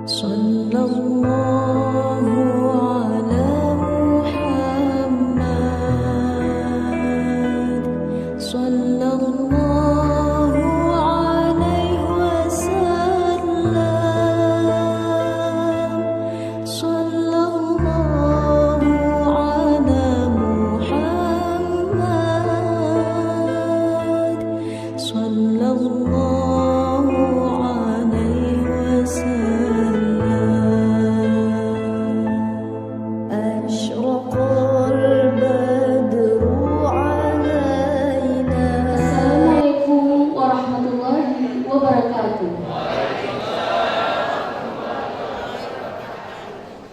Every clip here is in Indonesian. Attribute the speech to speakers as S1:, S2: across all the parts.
S1: صلى الله على محمد صلى الله عليه وسلم صلى الله على محمد صلى الله عليه وسلم أشرق البدر علينا.
S2: Assalamualaikum warahmatullahi wabarakatuh.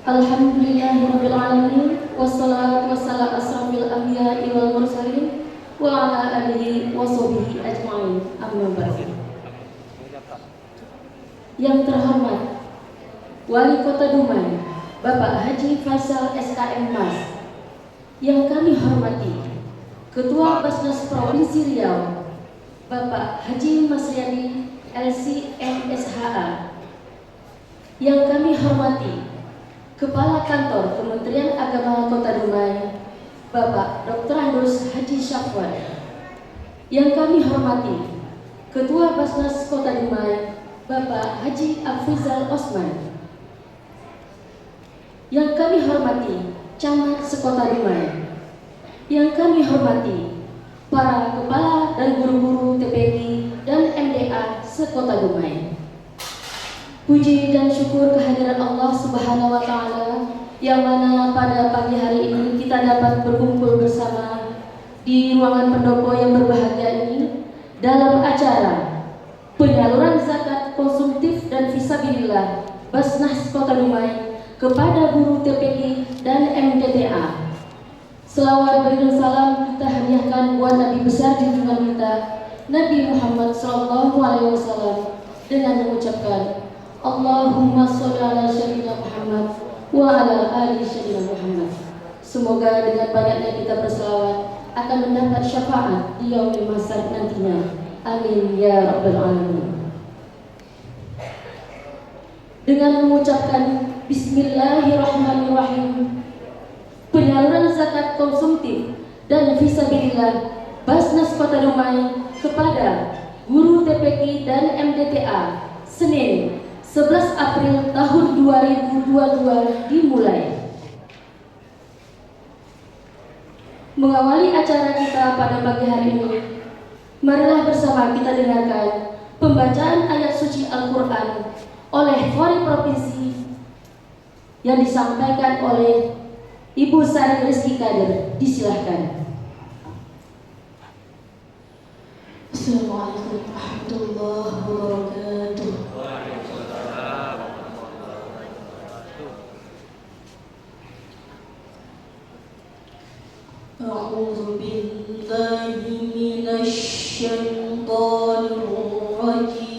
S2: Alhamdulillahirabbil alamin wassalatu wassalamu asrofil anbiya'i wal mursalin wa ala alihi washabihi ajmain. Amma ba'du. Yang terhormat Wali Kota Dumai Bapak Haji Faisal SKM Mas, yang kami hormati Ketua Basnas Provinsi Riau Bapak Haji Masriani LC MSHA, yang kami hormati Kepala Kantor Kementerian Agama Kota Dumai Bapak Dr. Andrus Haji Syafwan, yang kami hormati Ketua Basnas Kota Dumai Bapak Haji Afrizal Osman, yang kami hormati Camat Sekota Dumai, yang kami hormati para kepala dan guru-guru TPG dan MDA Sekota Dumai. Puji dan syukur kehadiran Allah Subhanahu wa Ta'ala, yang mana pada pagi hari ini kita dapat berkumpul bersama di ruangan pendopo yang berbahagia ini dalam acara penyaluran zakat konsumtif dan fisabilillah Basnas Kota Dumai kepada guru TPG dan MDTA. Selawat dan salam kita hadiahkan buat Nabi besar junjungan kita Nabi Muhammad SAW dengan mengucapkan Allahumma sholli ala sayyidina Muhammad wa ala ali sayyidina Muhammad. Semoga dengan banyaknya kita berselawat akan mendapat syafaat di yaumil mahsyar nantinya. Amin ya rabbal alamin. Dengan mengucapkan Bismillahirrahmanirrahim, penyaluran zakat konsumtif dan fisabilillah Basnas Kota Dumai kepada guru TPG dan MDTA Senin 11 April tahun 2022 dimulai. Mengawali acara kita pada pagi hari ini, marilah bersama kita dengarkan pembacaan ayat suci Al-Quran oleh Khori Provinsi yang disampaikan oleh Ibu Sari Rizky Kadir. Disilahkan. Assalamualaikum warahmatullahi wabarakatuh. A'udzu billahi minasy syaithanir rajim.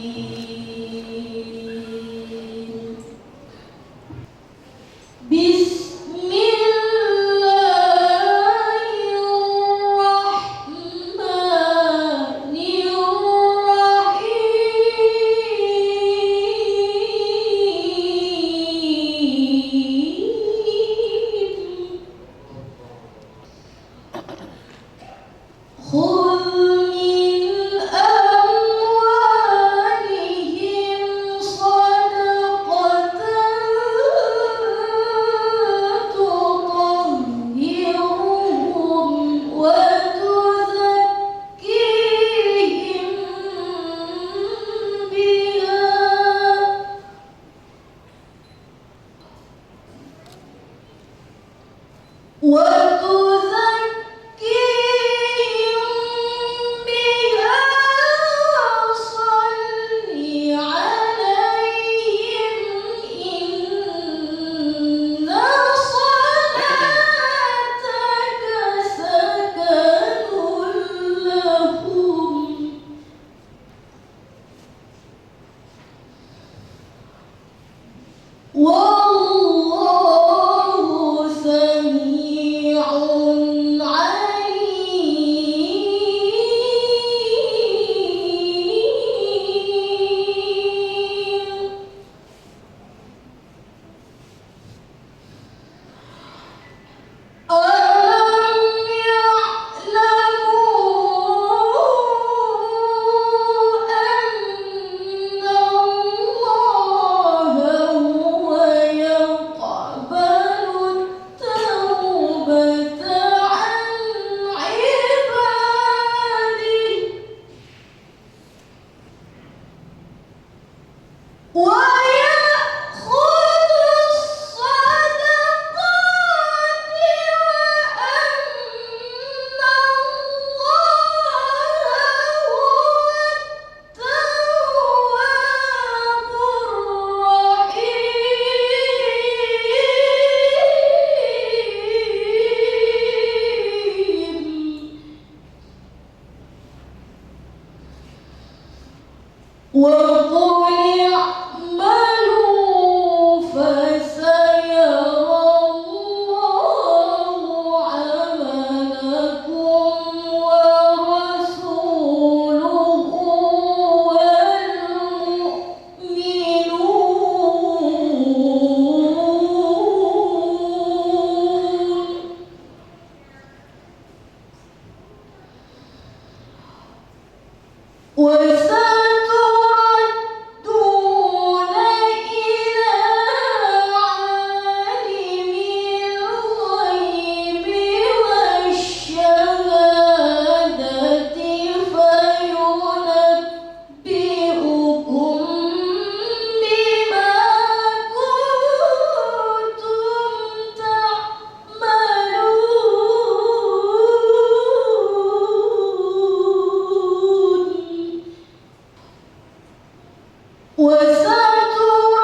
S1: وستردون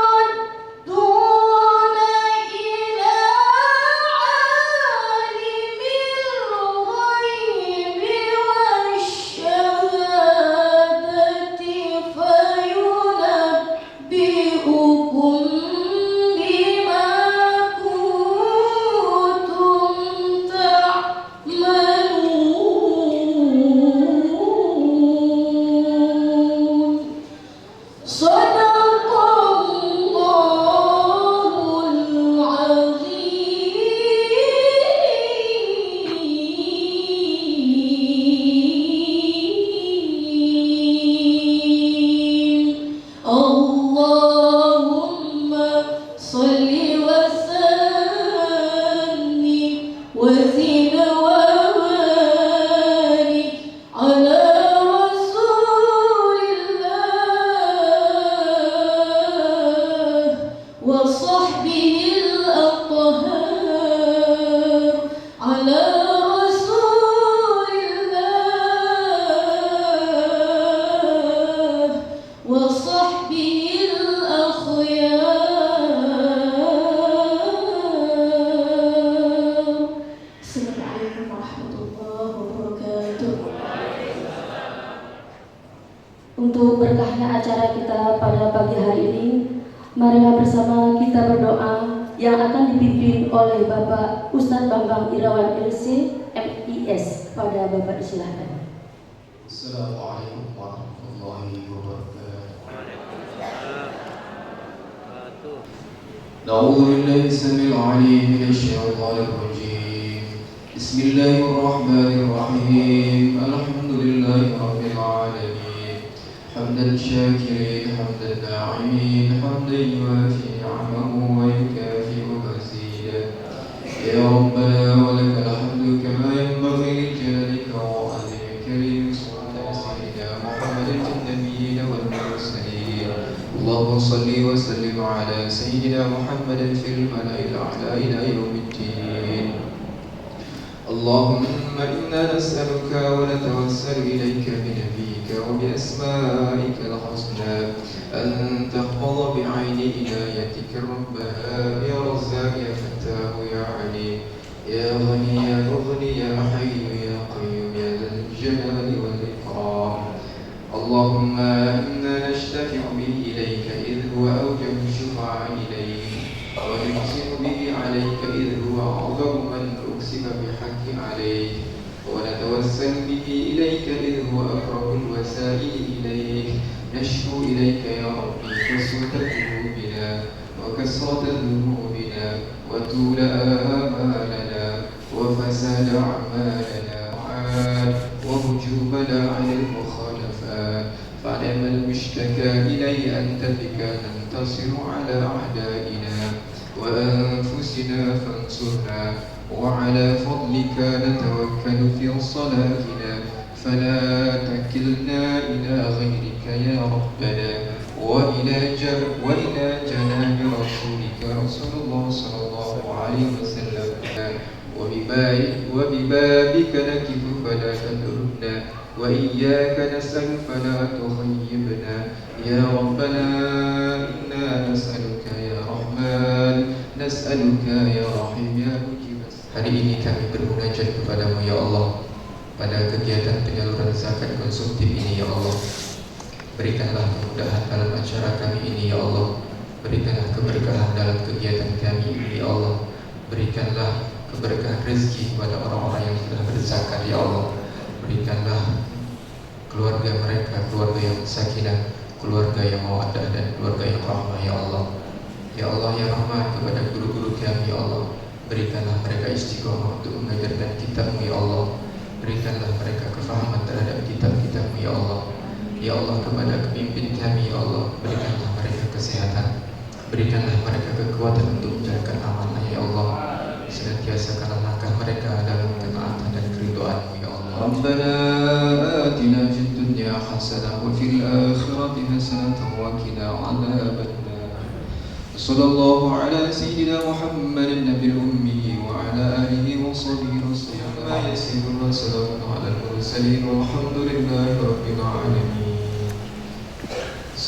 S1: إلى عالم الغيب والشهادة فينبئكم بما كنتم تعملون. صدق الله العظيم. اللهم صل وسلم وزد وبارك على رسول الله وصحبه الأطهار، على رسول الله وصحبه الأخيار. السلام عليكم ورحمة الله وبركاته.
S2: Untuk berkahnya acara kita pada pagi hari ini, marilah bersama kita berdoa yang akan dipimpin oleh Bapak Ustadz Bambang Irawan LC MIS. Pada Bapak disilahkan.
S3: Assalamualaikum warahmatullahi wabarakatuh. A'udzu billahi samil 'alim minasy syaithanir rajim. Bismillahirrahmanirrahim. Alhamdulillahi rabbil alamin. Hamdan syakirin, hamdan na'imin, hamdan yuafi ni'amahu wa yukafi'u mazidah. Ya Rabbana wa lakal hamdu kama yanbaghi li jalalika wa 'azimika li sultani sayyidina Muhammadin an-nabiyyin wal mursalin. Allahumma salli wa sallim ala sayyidina Muhammadin fil mala'il a'la ila yaumiddin. اللهم إنا نسألك ونتوسل إليك بنبيك وبأسمائك الحسنى أن تحفظ بعين عنايتك ربها يا رزاق يا فتاه يا عليم يا غني يا مغني يا حي يا قيوم يا ذا الجلال والإكرام. اللهم إنا نشتفع به إليك إذ هو أوجب الشفعاء إليك، ونقسم به عليك إذ هو أعظم من أقسم بحق عليك، ونتوسل به إليك إذ هو أقرب الوسائل إليك. نشكو إليك يا ربي كسوة قلوبنا وكسرة ذنوبنا وطول آمالنا وفساد أعمالنا وهجومنا عن المخالفات. فنعم المشتكى إلي أنت بك ننتصر على أعدائنا وأنفسنا فانصرنا، وعلى فضلك نتوكل في صلاتنا فلا تكلنا إلى غيرك يا ربنا وإلى جناب رسولك رسول الله صلى الله عليه وسلم. وببابك نكف فلا تدرنا، وإياك نسأل فلا تخيبنا يا ربنا. إنا نسألك يا رحمن، نسألك يا رحيم يا مجيب. Hari ini kami bermunajat kepadamu ya Allah pada kegiatan penyaluran zakat konsumtif ini ya Allah. Berikanlah kemudahan dalam acara kami ini ya Allah. Berikanlah keberkahan dalam kegiatan kami ini ya Allah. Berikanlah keberkahan rezeki kepada orang-orang yang sudah berzakat ya Allah. Berikanlah keluarga mereka, keluarga yang sakinah, keluarga yang mawaddah dan keluarga yang rahmah ya Allah. Ya Allah ya Rahman, kepada guru-guru kami ya Allah, berikanlah mereka istiqomah untuk mengajarkan kitab-Mu ya Allah. Berikanlah mereka kefahaman terhadap kitab-kitab-Mu ya Allah. Ya Allah, kepada pemimpin kami ya Allah, berikanlah mereka kesehatan, berikanlah mereka kekuatan untuk menjalankan amanah ya Allah. Senantiasakanlah langkah mereka dalam ketaatan dan keridhaan-Mu ya Allah. Rabbana atina fid dunya hasanah wa fil akhirati hasanah wa qina adzabannar. Sallallahu ala sayyidina Muhammadin nabiyil ummi wa ala alihi wa sahbihi wasallam. Yassirun wa salamun ala al-mursalin walhamdulillahi rabbil alamin.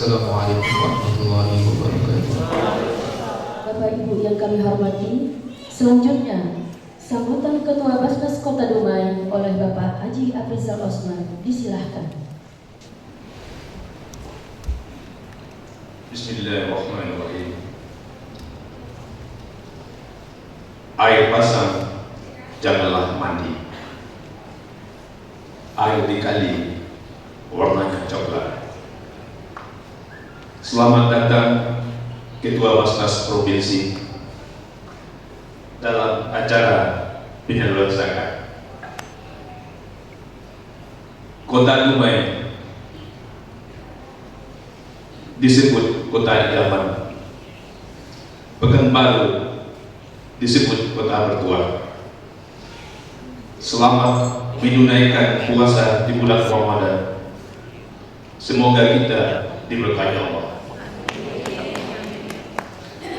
S3: Assalamualaikum warahmatullahi wabarakatuh.
S2: Bapak Ibu yang kami hormati, selanjutnya sambutan Ketua Basnas Kota Dumai oleh Bapak Haji Afrizal Osman disilahkan.
S4: Bismillahirrahmanirrahim. Air pasang janganlah mandi. Air di kali warnanya coklat. Selamat datang Ketua Basnas Provinsi dalam acara penyaluran zakat. Kota Dumai disebut kota idaman, Pekanbaru disebut kota mertua. Selamat menunaikan puasa di bulan Ramadan. Semoga kita diberkahi Allah.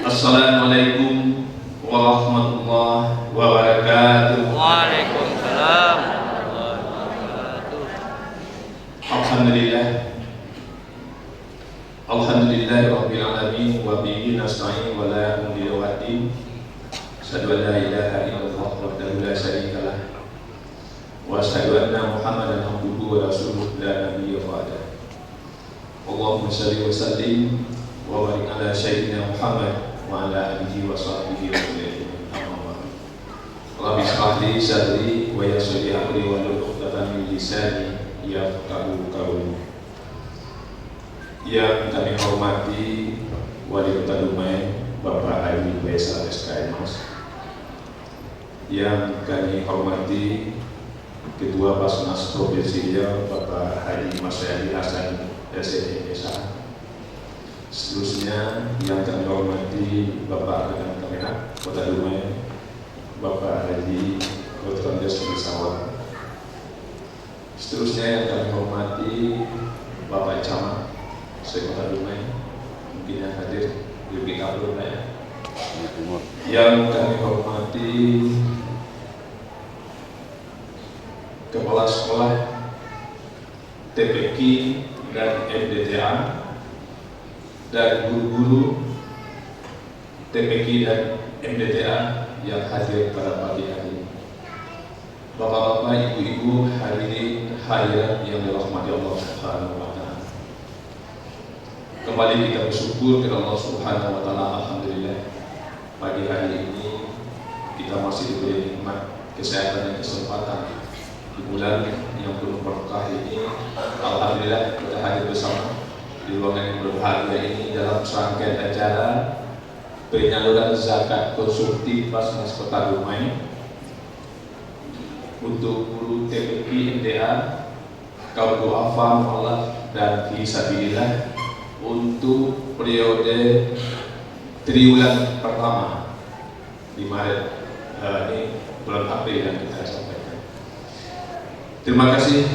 S4: Assalamualaikum warahmatullahi wabarakatuh.
S5: Waalaikumsalam warahmatullahi wabarakatuh.
S4: Alhamdulillah. Alhamdulillahirabbil alamin wa bihi nasta'in wa la ilaha illa asyhadu an la ilaha illallah wahdahu la syarika lah wa asyhadu anna Muhammadan abduhu wa rasuluhu la nabiyya ba'da. Allahumma shalli wa sallim wa barik ala sayyidina Muhammad wa ala alihi wa sahbihi wa sallam. Rabbi shrah li sadri wa yassir li amri wa hlul 'uqdatam min lisani yafqahu qawli. Yang kami hormati Wali Kota Dumai Bapak Haji Faisal SKMS, yang kami hormati Ketua Basnas Provinsi Riau Bapak Haji Mas Yadi Hasan SMSA. Seterusnya yang kami hormati Bapak Kadang Kemenak Kota Dumai Bapak Haji Dr. Andes Misawan. Seterusnya yang kami hormati Bapak Camat Sekota Dumai, mungkin yang hadir lebih kabur ya. Yang kami hormati Kepala Sekolah TPQ dan MDTA dan guru-guru TPQ dan MDTA yang hadir pada pagi hari ini. Bapak-bapak, ibu-ibu, hadirin hadirat yang dirahmati Allah Subhanahu wa taala. Kembali kita bersyukur kepada Allah Subhanahu wa taala. Alhamdulillah, pagi hari ini kita masih diberi nikmat kesehatan dan kesempatan di bulan yang penuh berkah ini. Alhamdulillah kita hadir bersama di ruangan yang berbahagia ini dalam serangkaian acara penyaluran zakat konsumtif Basnas Kota Dumai untuk guru TPQ, MDA, kaum du'afa, mu'alaf dan fisabilillah untuk periode triwulan pertama di Maret ini bulan April yang kita sampaikan. Terima kasih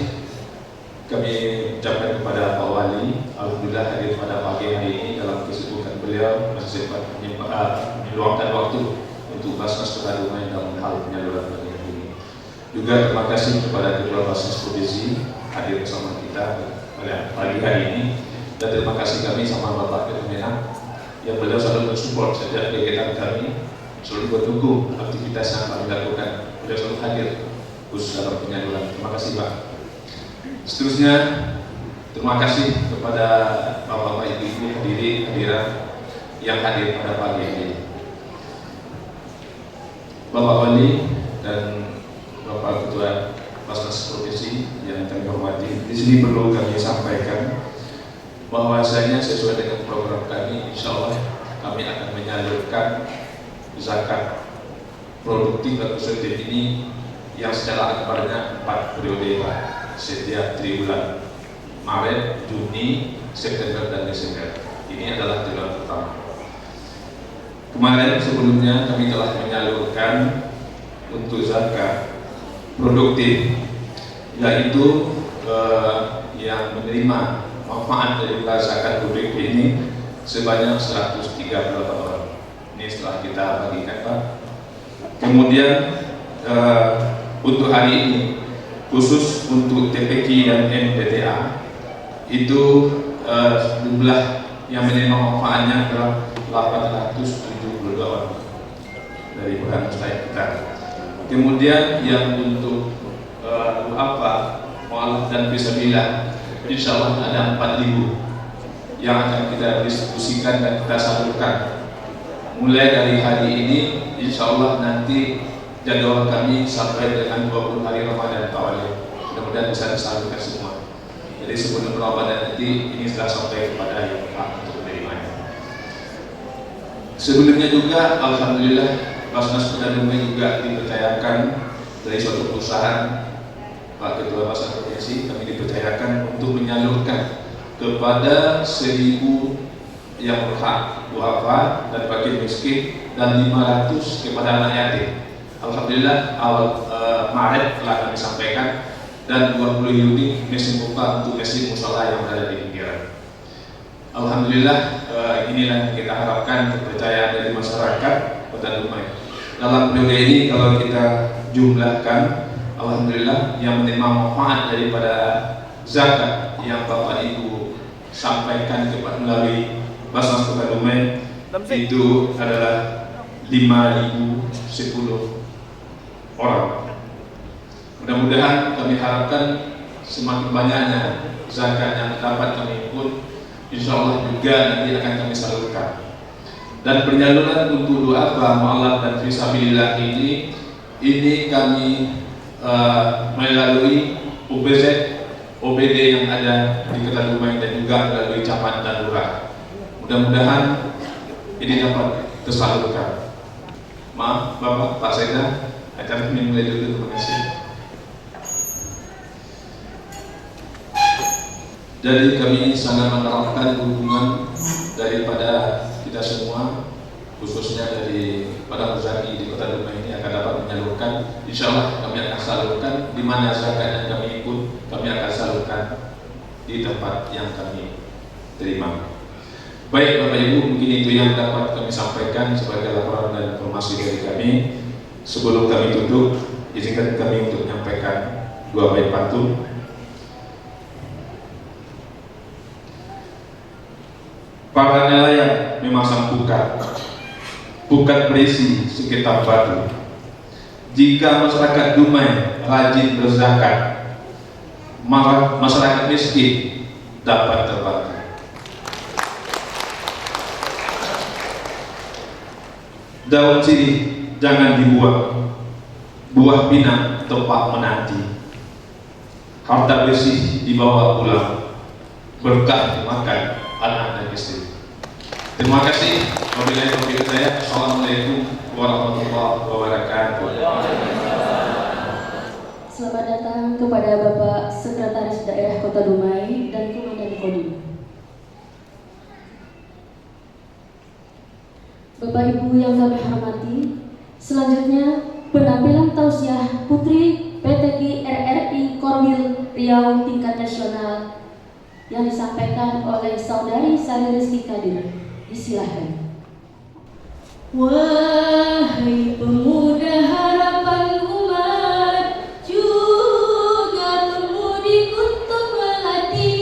S4: kami ucapkan kepada Pak Wali. Alhamdulillah hadir pada pagi hari ini dalam kesibukan beliau masih sempat meluangkan waktu untuk Basnas Kota Dumai dalam hal penyaluran pagi hari ini. Juga terima kasih kepada Ketua Basnas Provinsi hadir bersama kita pada pagi hari ini. Dan terima kasih kami sama Bapak Kemenak yang beliau selalu mensupport setiap kegiatan kami, selalu mendukung aktivitas yang kami lakukan. Beliau selalu hadir khusus dalam penyaluran. Terima kasih Pak. Seterusnya terima kasih kepada Bapak-bapak, Ibu-ibu, hadirin yang hadir pada pagi ini. Bapak Wali dan Bapak Ketua Basnas Provinsi yang kami hormati, di sini perlu kami sampaikan bahwasanya sesuai dengan program kami, insya Allah kami akan menyalurkan zakat produktif dan konsumtif ini yang secara akbarnya 4 periode setiap triwulan Maret, Juni, September dan Desember. Ini adalah triwulan pertama. Kemarin sebelumnya kami telah menyalurkan untuk zakat produktif, yaitu yang menerima manfaat dari zakat produktif ini sebanyak 138 orang. Ini setelah kita bagikan Pak. Kemudian untuk hari ini khusus untuk TPQ dan MDTA itu jumlah yang menerima manfaatnya adalah 872 orang dari program mustahik kita. Kemudian yang untuk mu'alaf dan fisabilillah, insya Allah ada 4.000 yang akan kita distribusikan dan kita salurkan. Mulai dari hari ini, insya Allah nanti jadwal kami sampai dengan 20 hari Ramadan Tawalih. Mudah-mudahan bisa disalurkan semua. Jadi sebelum Ramadan nanti ini sudah sampai kepada yang berhak untuk menerimanya. Sebelumnya juga, alhamdulillah, Basnas Kota Dumai juga dipercayakan dari suatu perusahaan, Pak Ketua Basnas Provinsi, kami dipercayakan untuk menyalurkan kepada 1.000 yang berhak duafa dan fakir miskin dan 500 kepada anak yatim. Alhamdulillah awal Maret telah kami sampaikan, dan 20 unit mesin pompa untuk mesin musola yang berada di pinggiran. Alhamdulillah inilah yang kita harapkan kepercayaan dari masyarakat Kota Dumai. Dalam periode ini kalau kita jumlahkan, alhamdulillah yang menerima manfaat daripada zakat yang Bapak Ibu sampaikan kepada melalui Basnas Kota Dumai itu adalah 5.010 orang. Mudah-mudahan kami harapkan semakin banyaknya zakat yang dapat kami ikut, insya Allah juga nanti akan kami salurkan. Dan penyaluran untuk doa mu'alaf dan fisabilillah ini kami melalui OBD yang ada di Kota Dumai dan juga melalui Camat dan Lurah. Mudah-mudahan ini dapat tersalurkan. Maaf Bapak, Pak Seda, acara ini mulai dulu, terima kasih. Jadi kami sangat mengharapkan dukungan daripada kita semua, khususnya dari para muzaki di Kota Dumai ini akan dapat menyalurkan. Insya Allah kami akan salurkan di mana zakat yang kami ikut, kami akan salurkan di tempat yang kami terima. Baik Bapak Ibu, mungkin itu yang dapat kami sampaikan sebagai laporan dan informasi dari kami. Sebelum kami tutup, izinkan kami untuk menyampaikan 2 bait pantun. Para nelayan memasang pukat berisi sekitar batu. Jika masyarakat Dumai rajin berzakat, maka masyarakat miskin dapat terbantu. Daun sirih jangan dibuang, buah pinang tempat menanti. Harta bersih dibawa pulang, berkah dimakan anak dan istri. Terima kasih. Wabillahi taufiq hidayah. Assalamualaikum warahmatullahi wabarakatuh.
S2: Selamat datang kepada Bapak Sekretaris Daerah Kota Dumai dan Komandan Kodim. Bapak Ibu yang kami hormati, selanjutnya penampilan tausiah Putri PTKI RRI Korwil Riau tingkat nasional yang disampaikan oleh Saudari Sari Rizky Kadir. Disilahkan.
S1: Wahai pemuda harapan umat, juga pemudi kutub melati.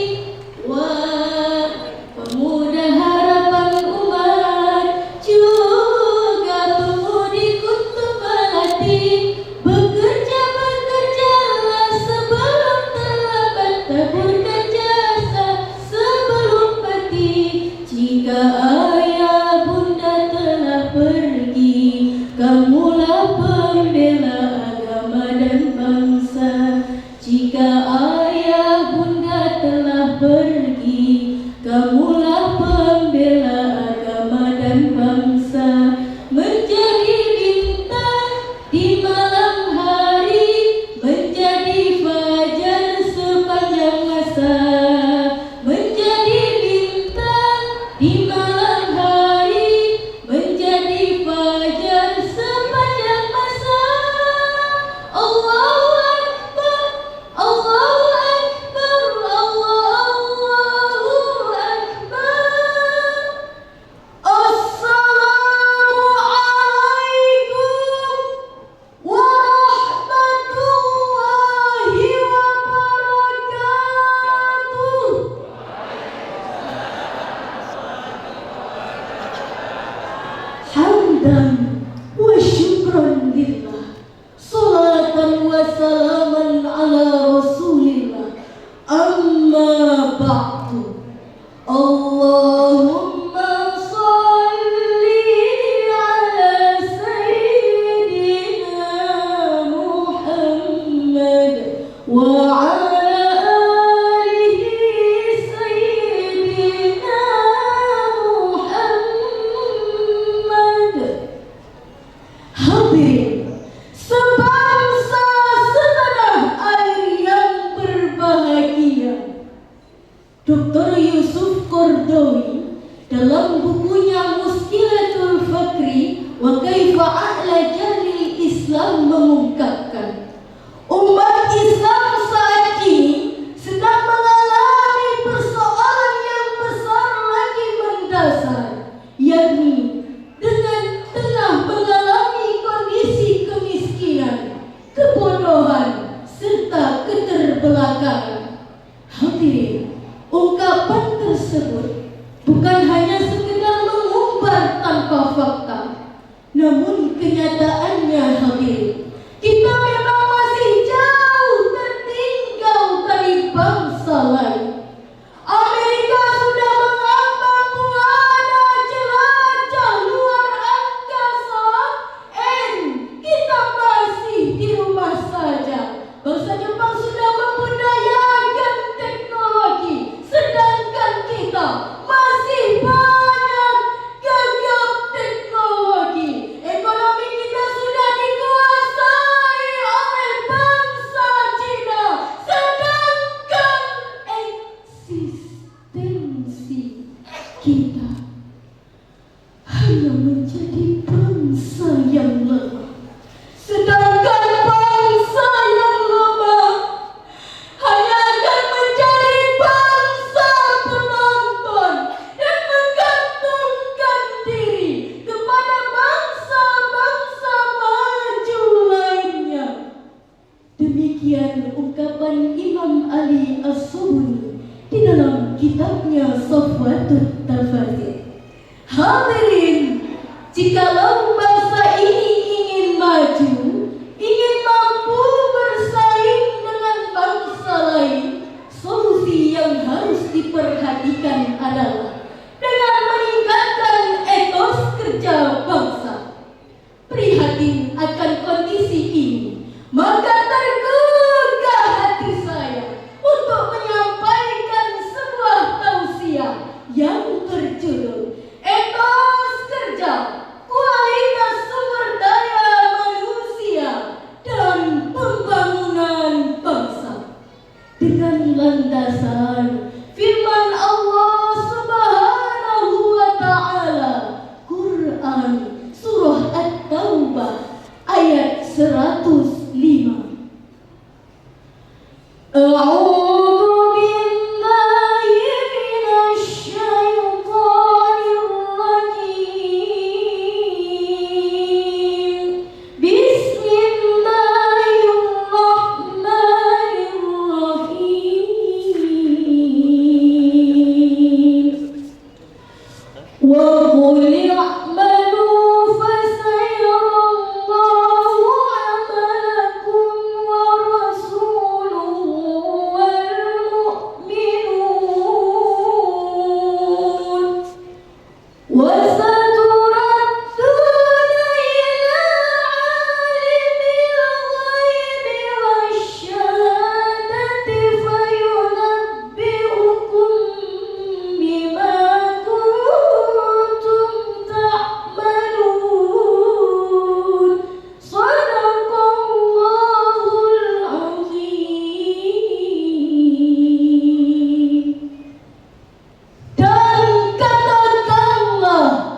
S1: Wahai pemuda harapan umat, juga pemudi kutub melati. Bekerjalah sebelum terlambat, taburkan jasa sebelum mati. Jika ayah bunda telah pergi, kamulah
S6: hamdan wa syukran lillah, salatan wa salaman ala rasulillah, amma ba'du. Allahumma salli ala sayyidina Muhammad wa Dr. Yusuf Qaradawi dalam bukunya Muskilatul Fakri wa Kaifa A'la Jalil Islam mengungkapkan, umat Islam saat ini sedang mengalami persoalan yang besar lagi mendasar, yakni dengan tengah mengalami kondisi kemiskinan, kebodohan, serta keterbelakangan. Hadirin, ungkapan tersebut bukan hanya sekedar mengumbar tanpa fakta, namun kenyataannya hadirin, kita memang masih jauh tertinggal dari bangsa lain. Amerika sudah mengambang buana jelajah luar angkasa, kita masih di rumah saja. Bangsa Jepang sudah membudayakan teknologi, sedangkan kita masih banyak gagal teknologi. Ekonomi kita sudah dikuasai oleh bangsa Cina, sedangkan eksistensi kita hanya menjadi bangsa yang lemah. Sedangkan bangsa yang lemah hanya akan menjadi bangsa penonton dan menggantungkan diri kepada bangsa-bangsa maju lainnya. Demikian ungkapan Imam Ali As-Subuni di dalam kitabnya Safwatut Tafasir. Hadirin, jikalau bangsa ini ingin maju, ingin mampu bersaing dengan bangsa lain, solusi yang harus diperhatikan adalah dengan meningkatkan etos kerja bangsa. Prihatin akan kondisi ini, maka tergugah hati saya untuk menyampaikan sebuah tausiah yang berjudul Etos Kerja, Kualitas Sumber Daya Manusia dan Pembangunan Bangsa, dengan landasan firman Allah Subhanahu wa Ta'ala, Quran Surah At-Taubah ayat 105. A'udzu billahi minasy syaithanir rajim. Bismillahirrahmanirrahim. Wa qul i'malu fasayarallahu 'amalakum wa rasuluhu wal mu'minun wa saturadduna ila 'alimil ghaibi wasyahadati fayunabbi'ukum bima kuntum ta'malun. Shadaqallahul azim. Dan katakanlah,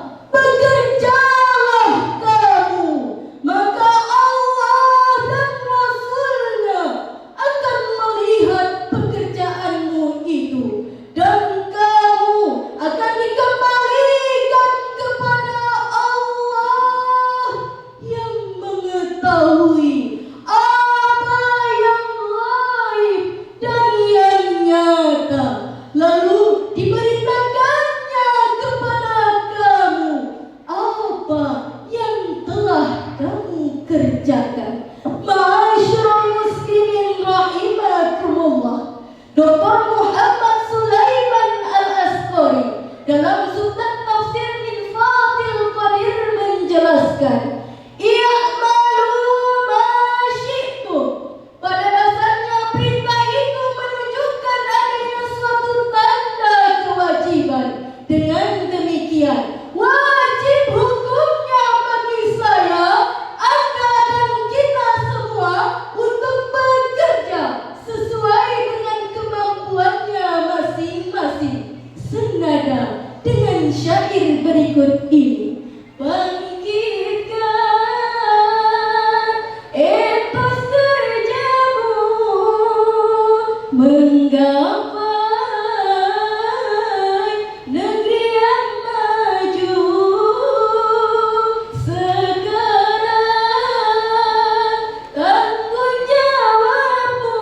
S6: menjelaskan, "I'malu ma syi'tum." Pada dasarnya perintah itu menunjukkan adanya suatu tanda kewajiban. Dengan demikian, wajib hukumnya bagi saya, Anda dan kita semua untuk bekerja sesuai dengan kemampuannya masing-masing. Senada dengan syair berikut ini. Bangkitkan etos kerjamu, menggapai negeri yang maju. Sekarang tanggung jawabmu,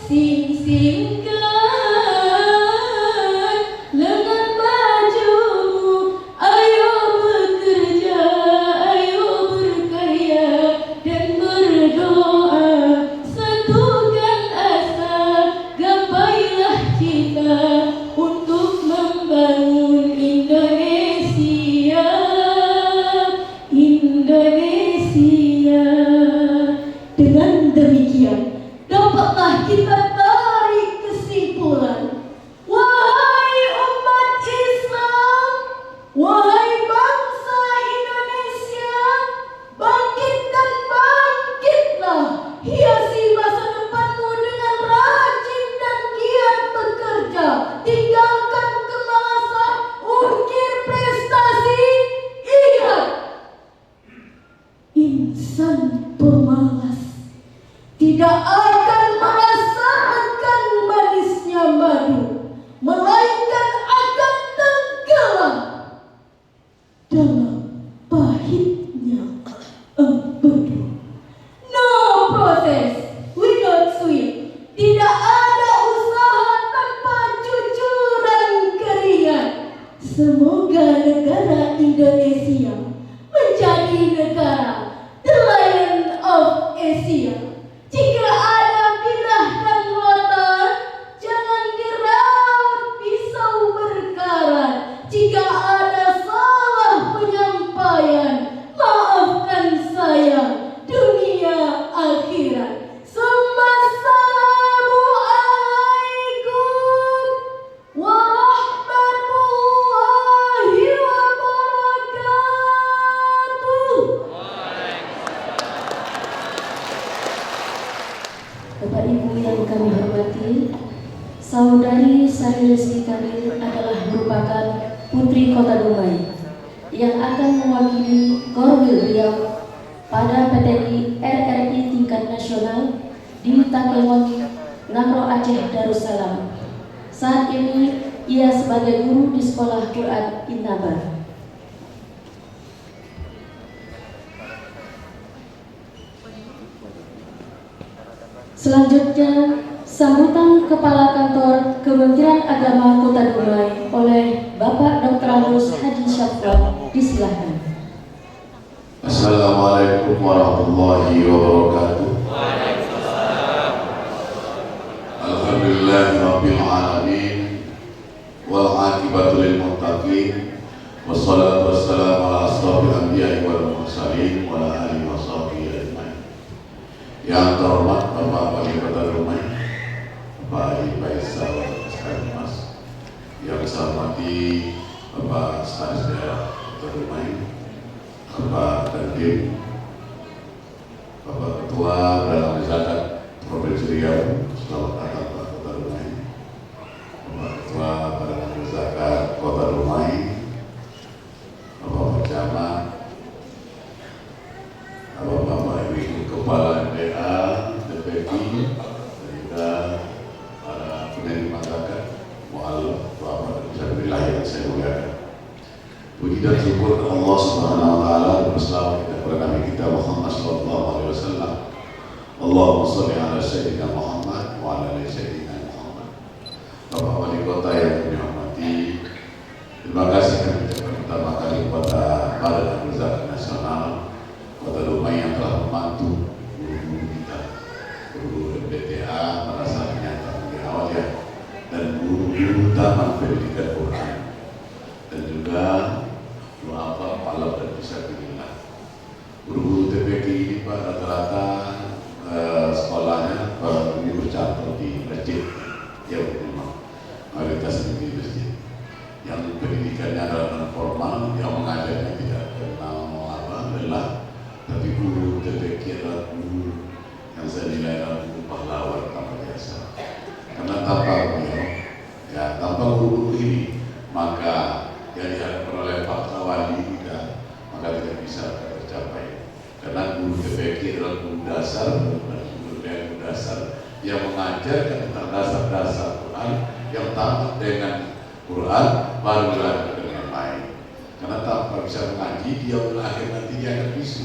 S6: sing-singkan lengan bajumu. Ayo bekerja, ayo berkarya dan berdoa. Satukan asa, gapailah cita untuk membangun Indonesia. Indonesia. Dengan demikian, dapatlah kita tarik kesimpulan. Wahai umat Islam, wahai bangsa Indonesia, bangkit dan bangkitlah. Hiasi masa depanmu dengan rajin dan giat bekerja. Tinggalkan kemalasan, ukir prestasi. Ingat, insan pemalas tidak akan merasakan manisnya madu, melainkan akan tenggelam dalam pahitnya empedu. No process without sweat. Tidak ada usaha tanpa cucuran keringat. Semoga negara Indonesia menjadi negara the Lion of Asia. Jika ada bilah dan rotan, jangan diraut pisau berkarat. Jika ada salah penyampaian, maafkan saya dunia akhirat. Assalamualaikum warahmatullahi wabarakatuh.
S2: Bapak Ibu yang kami hormati, Saudari Sari Rizky Kamil adalah merupakan putri Kota Dumai yang akan mewakili Korwil Riau pada PTI RRI tingkat nasional di Takengon, Ngagro Aceh Darussalam. Saat ini ia sebagai guru di Sekolah Quran Innabar. Selanjutnya, sambutan Kepala Kantor Kementerian Agama Kota Dumai oleh Bapak Dr. Anus Haji Syafwan. Disilahkan.
S7: Assalamualaikum warahmatullahi wabarakatuh. Alhamdulillahirabbil alamin wal aqibatu lil muttaqin wassalatu wassalamu ala asrofil anbiya'i wal mursalin wa ala alihi washabihi ajmain. Yang terhormat Bapak Wali Kota Dumai, Bapak Faisal Mas, yang saya hormati Bapak Sekretaris Daerah Kota Dumai, Bapak Dandim, Bapak Ketua Badan Zakat Provinsi Riau, selamat datang Pak Kota Dumai, Bapak Ketua Badan Zakat Kota Dumai, Bapak Camat, Bapak Ibu Kepala MDA, DPP, dan juga para penerima zakat, mu'alaf, Bapak dan wilayah yang saya muliakan. Puji dan syukur kepada Allah Subhanahu wa taala dan berselawat kepada Nabi kita Muhammad sallallahu alaihi wasallam. Allahumma shalli ala sayyidina Muhammad wa ala ali sayyidina Muhammad. Bapak Wali Kota yang kami hormati, terima kasih kami ucapkan pertama kali kepada Badan Zakat Nasional Kota Dumai yang telah membantu guru-guru kita, guru MBTA pada saat nyata di awal ya, dan guru-guru Taman Pendidikan Quran, dan juga doa alam dan bisa rata-rata sekolahnya ini bercampur di masjid, ya memang mayoritas di masjid. Yang pendidikannya adalah non formal, yang mengajarnya tidak kenal lelah, tapi guru TPQ adalah guru yang saya nilai adalah guru pahlawan tanpa biasa. Karena tanpa beliau, ya tanpa guru ini, maka yang diharapkan oleh Pak Wali kita, maka tidak bisa tercapai. Karena guru TPQ adalah guru dasar, guru dasar yang mengajarkan tentang dasar-dasar Quran, yang tamat dengan Quran barulah dengan baik. Karena tanpa bisa mengaji, dia berakhir nanti dia akan bisu.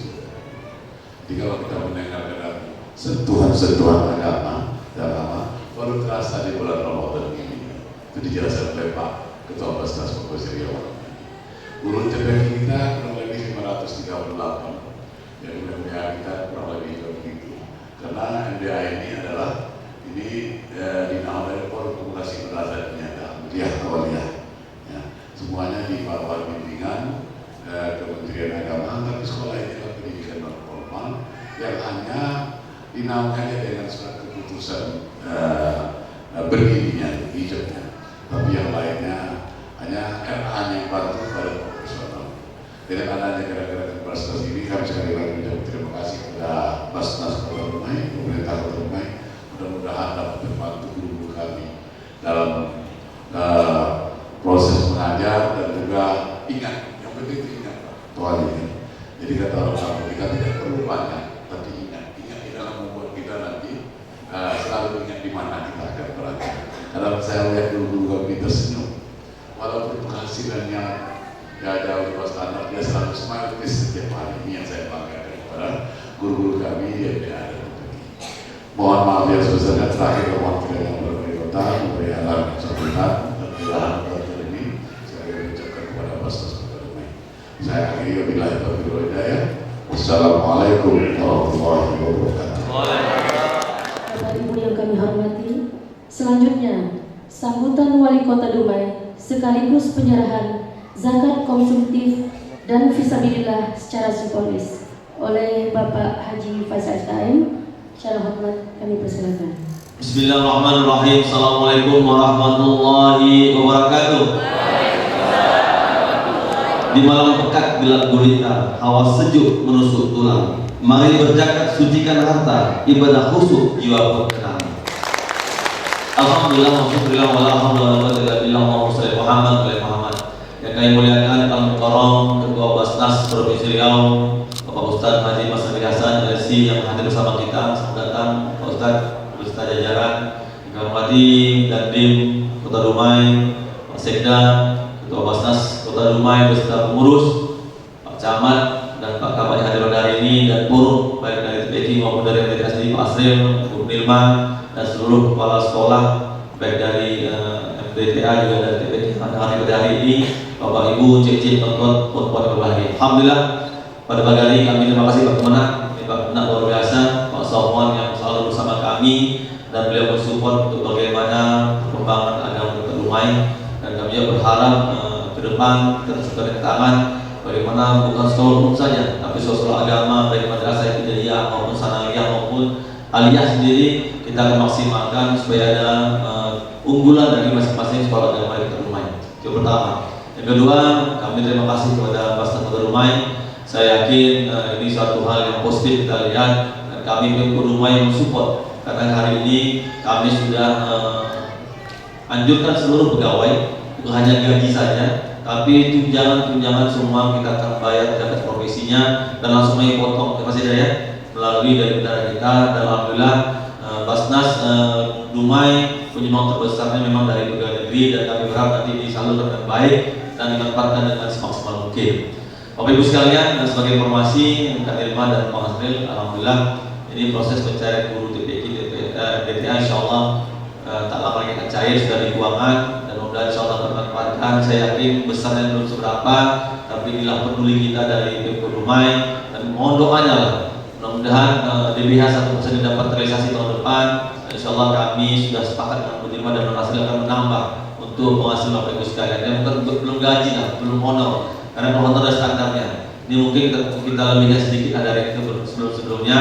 S7: Jadi kalau kita mendengarkan sentuhan-sentuhan agama, baru terasa di bulan Ramadan ini. Itu dijelaskan oleh Pak Ketua Basnas Provinsi Riau. Guru TPQ kita kurang lebih 538. Jadi MDA kita kurang lebih begitu. Karena MDA ini adalah dinamakan Forum Komunikasi Madrasah Nyata, Awaliyah. Ya, semuanya di bawah bimbingan Kementerian Agama, tapi sekolah ini adalah pendidikan non formal yang hanya dinamakannya dengan surat keputusan berdirinya, hijabnya. Tapi yang lainnya hanya RA yang bantu pada profesional. Dengan adanya gerakan Basnas ini, kami sekali lagi mengucapkan terima kasih kepada Basnas Kota Dumai, pemerintah Kota Dumai. Mudah-mudahan dapat membantu guru kami dalam proses mengajar dan juga ingat, yang penting itu ingat Pak Tuhan ini. Jadi kata orang kampung, kita tidak perlu banyak, tapi ingat di dalam membuat kita nanti selalu ingat di mana kita akan belajar. Karena saya lihat guru-guru kami tersenyum, walaupun penghasilannya jauh di bawah standar, dia selalu smile setiap hari. Ini yang saya banggakan kepada guru-guru kami yang ada. Mohon maaf yang sebesarnya, terakhir mohon kita yang berkota memberi alam kesabaran dan ilahan batin ini saya mengucapkan kepada Basnas Kota Dumai. Saya akhiri wabillahi taufiq wal hidayah. Wassalamualaikum warahmatullahi wabarakatuh.
S2: Bapak Ibu yang kami hormati, selanjutnya sambutan Wali Kota Dumai sekaligus penyerahan zakat konsumtif dan fisabilillah secara simbolis oleh Bapak Haji Faisal Taim. Secara hormat kami persilakan.
S5: Bismillahirrahmanirrahim. Assalamualaikum warahmatullahi wabarakatuh. Di malam pekat gelap gulita, hawa sejuk menusuk tulang. Mari berzakat, sucikan harta, ibadah khusyuk jiwa pun tenang. Alhamdulillah, alhamdulillah, walhamdulillah, Muhammad yang kami muliakan Al-Mukarram Ketua Basnas Provinsi Riau, Bapak Ustadz Haji Mas Nabi Hasan LC yang hadir bersama kita. Selamat datang Pak Ustadz jajaran, yang hormati Dandim Kota Dumai, Pak Sekda, Ketua Basnas Kota Dumai beserta pengurus, Pak Camat dan Pak Kabak yang hadir pada hari ini, dan pur baik dari TPQ maupun dari MDA sendiri, Pak Asril, Bu Nilma, dan seluruh kepala sekolah baik dari MDTA juga dari TPQ yang hadir pada hari ini, Bapak Ibu, Cik-cik, tonton, puan-puan yang berbahagia. Alhamdulillah, pada pagi hari kami terima kasih Pak Kemenak, Pak Kemenak luar biasa, Pak Sofwan yang selalu bersama kami dan beliau bersupport untuk bagaimana perkembangan agama Kota Dumai, dan kami juga berharap ke depan kita terus bergandengan tangan bagaimana bukan sekolah umum saja, tapi sekolah agama baik madrasah ibtidaiyah maupun sanawiyah maupun aliyah sendiri kita akan maksimalkan supaya ada unggulan dari masing-masing sekolah agama di Kota Dumai. Itu pertama. Yang kedua, kami terima kasih kepada Basnas Kota Dumai. Saya yakin ini suatu hal yang positif kita lihat, dan kami Kota Dumai mensupport karena hari ini kami sudah anjurkan seluruh pegawai bukan hanya gaji saja, tapi tunjangan semua kita akan bayar zakat profesinya dan langsung potong melalui dari bendara kita. Dan alhamdulillah Basnas Dumai penyumbang terbesarnya memang dari pegawai negeri, dan kami berharap nanti disalurkan dengan baik dan dimanfaatkan dengan semaksimal mungkin. Bapak Ibu sekalian, sebagai informasi Kak Irma dan Pak Asril, alhamdulillah ini proses pencarian guru DTA insya Allah tak lama lagi akan cair, sudah dituangkan, dan mudah-mudahan insya Allah bermanfaatkan. Saya yakin besarnya belum seberapa, tapi inilah peduli kita dari Pemkot Dumai, dan mohon doanya lah, mudah-mudahan DBH 1% dapat terrealisasi tahun depan. Insya Allah kami sudah sepakat dengan Bu Dirma dan Pak Asril akan menambah untuk penghasilan Bapak Ibu sekalian. Yang belum gaji lah, belum honor, karena honor ada standarnya. Ini mungkin kita lebihnya sedikit dari itu sebelum-sebelumnya.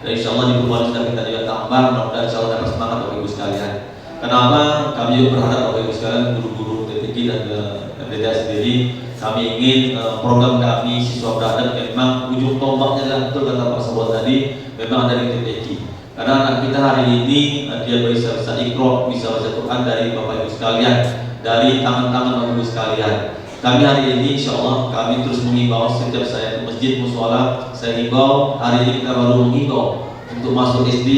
S5: Dan insya Allah di perubahan sudah kita juga tambah, mudah-mudahan insya Allah dapat semangat Bapak Ibu sekalian. Kenapa? Kami juga berharap Bapak Ibu sekalian, guru-guru TPG dan MDA sendiri, kami ingin program kami siswa berada memang ujung tombaknya adalah betul kata Pak Sobot tadi, memang ada di TPG. Karena anak kita hari ini dia bisa Iqra, bisa baca Quran dari Bapak Ibu sekalian, dari tangan-tangan Bapak Ibu sekalian. Kami hari ini insya Allah kami terus mengimbau setiap saya ke masjid musola, saya himbau hari ini kita baru mengimbau untuk masuk SD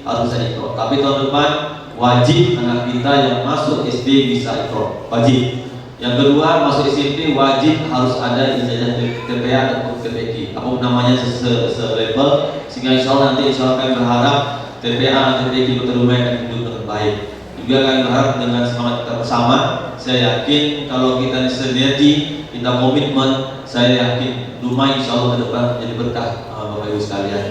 S5: harus bisa Iqra. Tapi tahun depan wajib anak kita yang masuk SD bisa Iqra, wajib. Yang kedua masuk SMP wajib harus ada ijazah TPA atau TPQ, apa namanya se-level, sehingga insya Allah nanti insya Allah kami berharap TPA TPQ Kota Dumai akan hidup dengan baik. Juga kami berharap dengan semangat kita bersama, saya yakin kalau kita sinergi, kita komitmen, saya yakin Dumai insya Allah ke depan menjadi berkah Bapak Ibu sekalian.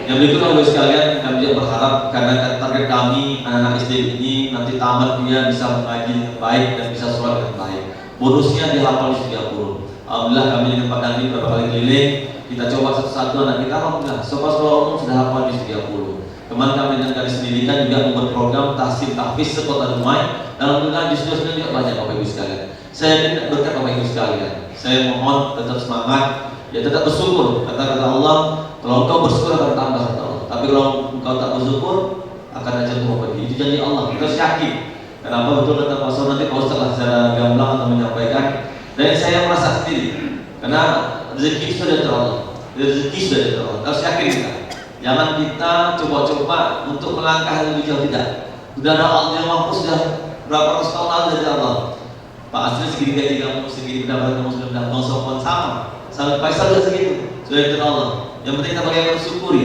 S5: Yang berikut Bapak Ibu sekalian, kami juga berharap karena target kami anak-anak SD ini nanti tamat dia bisa mengaji dengan baik dan bisa sholat dengan baik. Bonusnya dia hafal 30. Alhamdulillah kami dengan Pak Dandi beberapa kali keliling, kita coba satu-satu anak kita, alhamdulillah sekolah umum sudah hafal 30. Kemarin kami dengan Kadis Pendidikan juga membuat program tahsin tahfiz sekota Dumai. Alhamdulillah justru juga banyak Bapak Ibu sekalian. Saya minta berkat Bapak Ibu sekalian. Saya mohon tetap semangat, ya tetap bersyukur. Kata Allah, kalau engkau bersyukur akan tambah kata Allah. Tapi kalau engkau tak bersyukur akan ajar Tuhan pergi. Itu janji Allah. Kita harus yakin. Kenapa betul kata Pak Ustaz, nanti Pak Ustaz lah secara gamblang atau menyampaikan. Dan saya merasa sendiri. Karena rezeki sudah dari Allah. Rezeki sudah dari Allah. Harus yakin kita. Jangan kita coba-coba untuk melangkah lebih jauh, tidak. Sudah ada Allah yang mampu sudah berapa ratus tahun lalu dari Allah. Pak Asri segini gaji kamu, segini pendapat kamu sudah mendapat sopan sama Faisal sudah segitu, sudah dari Allah. Yang penting kita bagaimana bersyukuri.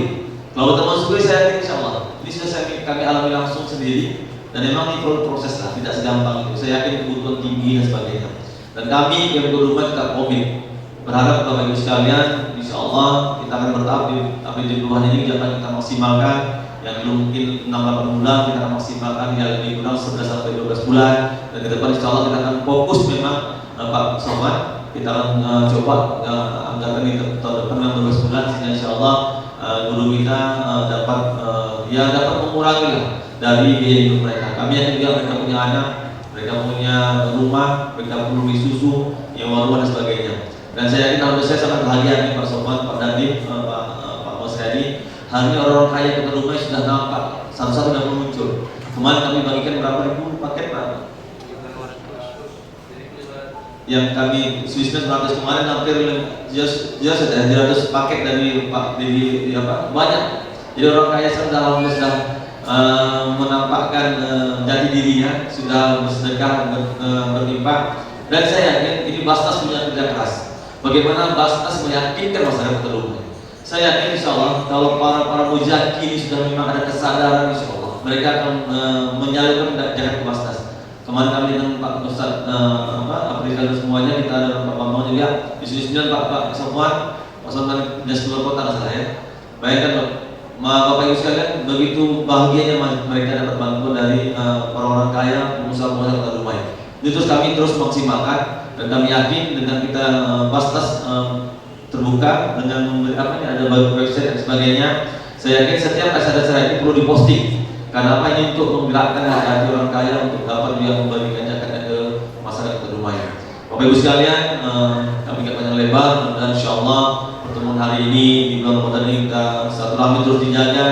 S5: Kalau kita bersyukuri saya yakin insya Allah. Ini sudah kami alami langsung sendiri dan memang ini perlu proses lah, tidak segampang itu. Saya yakin kebutuhan tinggi dan sebagainya. Dan kami yang berumah kita komit. Berharap Bapak Ibu sekalian, insya Allah kita akan bertahap di perubahan ini akan kita maksimalkan. Yang belum mungkin 6-8 bulan kita akan maksimalkan yang lebih kurang 11-12 bulan. Dan ke depan insya Allah kita akan fokus memang Pak Somad, kita akan coba anggaran di tahun depan 12 bulan sehingga insya Allah guru kita dapat mengurangi lah dari biaya hidup mereka. Kami yang juga mereka punya anak, mereka punya rumah, mereka perlu beli susu, yang warung dan sebagainya. Dan saya yakin kalau saya sangat bahagia nih Pak Somad, Pak Dandim, Pak Mas Hadi. Hari ini orang kaya Kota Dumai sudah nampak, satu-satu sudah muncul. Kemarin kami bagikan berapa ribu paket Pak? Yang kami Swissnya 100 kemarin hampir jelas 300 paket dari Pak Dedi banyak. Jadi orang kaya sudah menampakkan jati dirinya, sudah bersedekah berlimpah. Dan saya yakin ini Basnas punya kerja keras. Bagaimana Basnas meyakinkan masyarakat Kota Dumai? Saya yakin insya Allah kalau para mujaki ini sudah memang ada kesadaran insya Allah mereka akan menyalurkan jalan ke Basnas. Kemarin kami dengan Pak Ustaz Afrika dan semuanya kita ada Pak Bambang juga di sini Pak Samuan, Pak Samuan Dinas Luar Kota nggak salah ya. Bayangkan Bapak Ibu sekalian begitu bahagianya mereka dapat bantuan dari orang-orang kaya, pengusaha-pengusaha Kota Dumai. Ini terus kami terus maksimalkan dan kami yakin dengan kita Basnas terbuka dengan memberi ada website dan sebagainya. Saya yakin setiap acara-acara ini perlu diposting. Karena apa? Ini untuk menggerakkan hati orang kaya untuk dapat juga membagikan zakat ke masyarakat Kota Dumai. Bapak Ibu sekalian, kami nggak panjang lebar dan insya Allah pertemuan hari ini di bulan Ramadan ini kita silaturahmi terus dijaga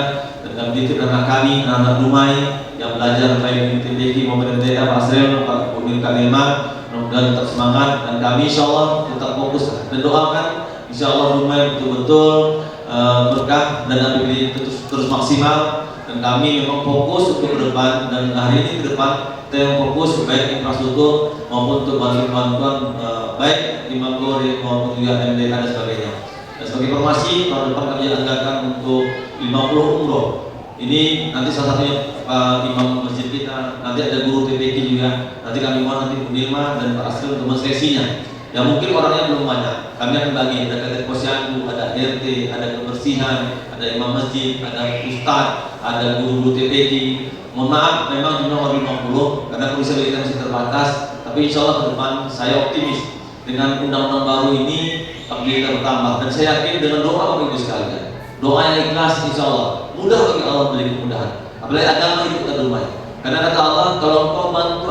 S5: dan kami titip anak Dumai yang belajar baik di TPQ maupun di MDA, Pak Asril, Pak Bumil Kalima, mudah-mudahan tetap semangat dan kami insya Allah tetap fokus dan doakan. Insya Allah Dumai betul-betul berkah dan kami terus maksimal dan kami memang fokus untuk ke depan dan hari ini ke depan kita yang fokus baik infrastruktur maupun untuk bantuan baik di Manggori maupun juga MDK dan sebagainya. Dan sebagai informasi tahun depan kami anggarkan untuk 50 umroh. Ini nanti salah satunya Pak Imam Masjid kita, nanti ada guru TPQ juga, nanti kami mohon nanti Bu Nirma dan Pak Asril untuk menseleksinya. Ya mungkin orangnya belum banyak, kami akan bagi, ada kader posyandu, ada RT, ada kebersihan, ada imam masjid, ada ustadz, ada guru-guru TPQ. Mohon maaf, memang jumlah orang 50 karena kondisi kita masih terbatas, tapi insya Allah ke depan saya optimis dengan undang-undang baru ini kita bertambah, dan saya yakin dengan doa Bapak Ibu sekalian, doa yang ikhlas insya Allah mudah bagi Allah memberi kemudahan. Apalagi agama itu kita rumah. Karena kata Allah, kalau engkau bantu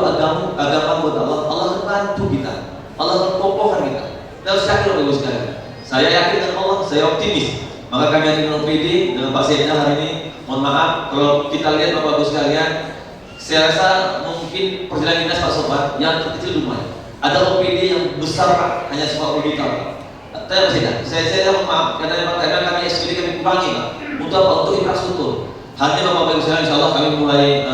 S5: agama buat Allah, Allah akan bantu kita, Allah akan kokohkan kita. Kita harus yakin Bapak Ibu sekalian. Saya yakin dengan Allah, saya optimis. Maka kami dengan OPD dengan Pak Sekda hari ini, mohon maaf kalau kita lihat Bapak Ibu sekalian, saya rasa mungkin perjalanan dinas Pak Sobat yang terkecil lumayan. Ada OPD yang besar Pak, hanya 40 juta Pak. Saya maaf, karena kami SPD kami kurangi Pak. Untuk apa? Untuk infrastruktur. Hari ini Bapak Ibu sekalian, insya Allah kami mulai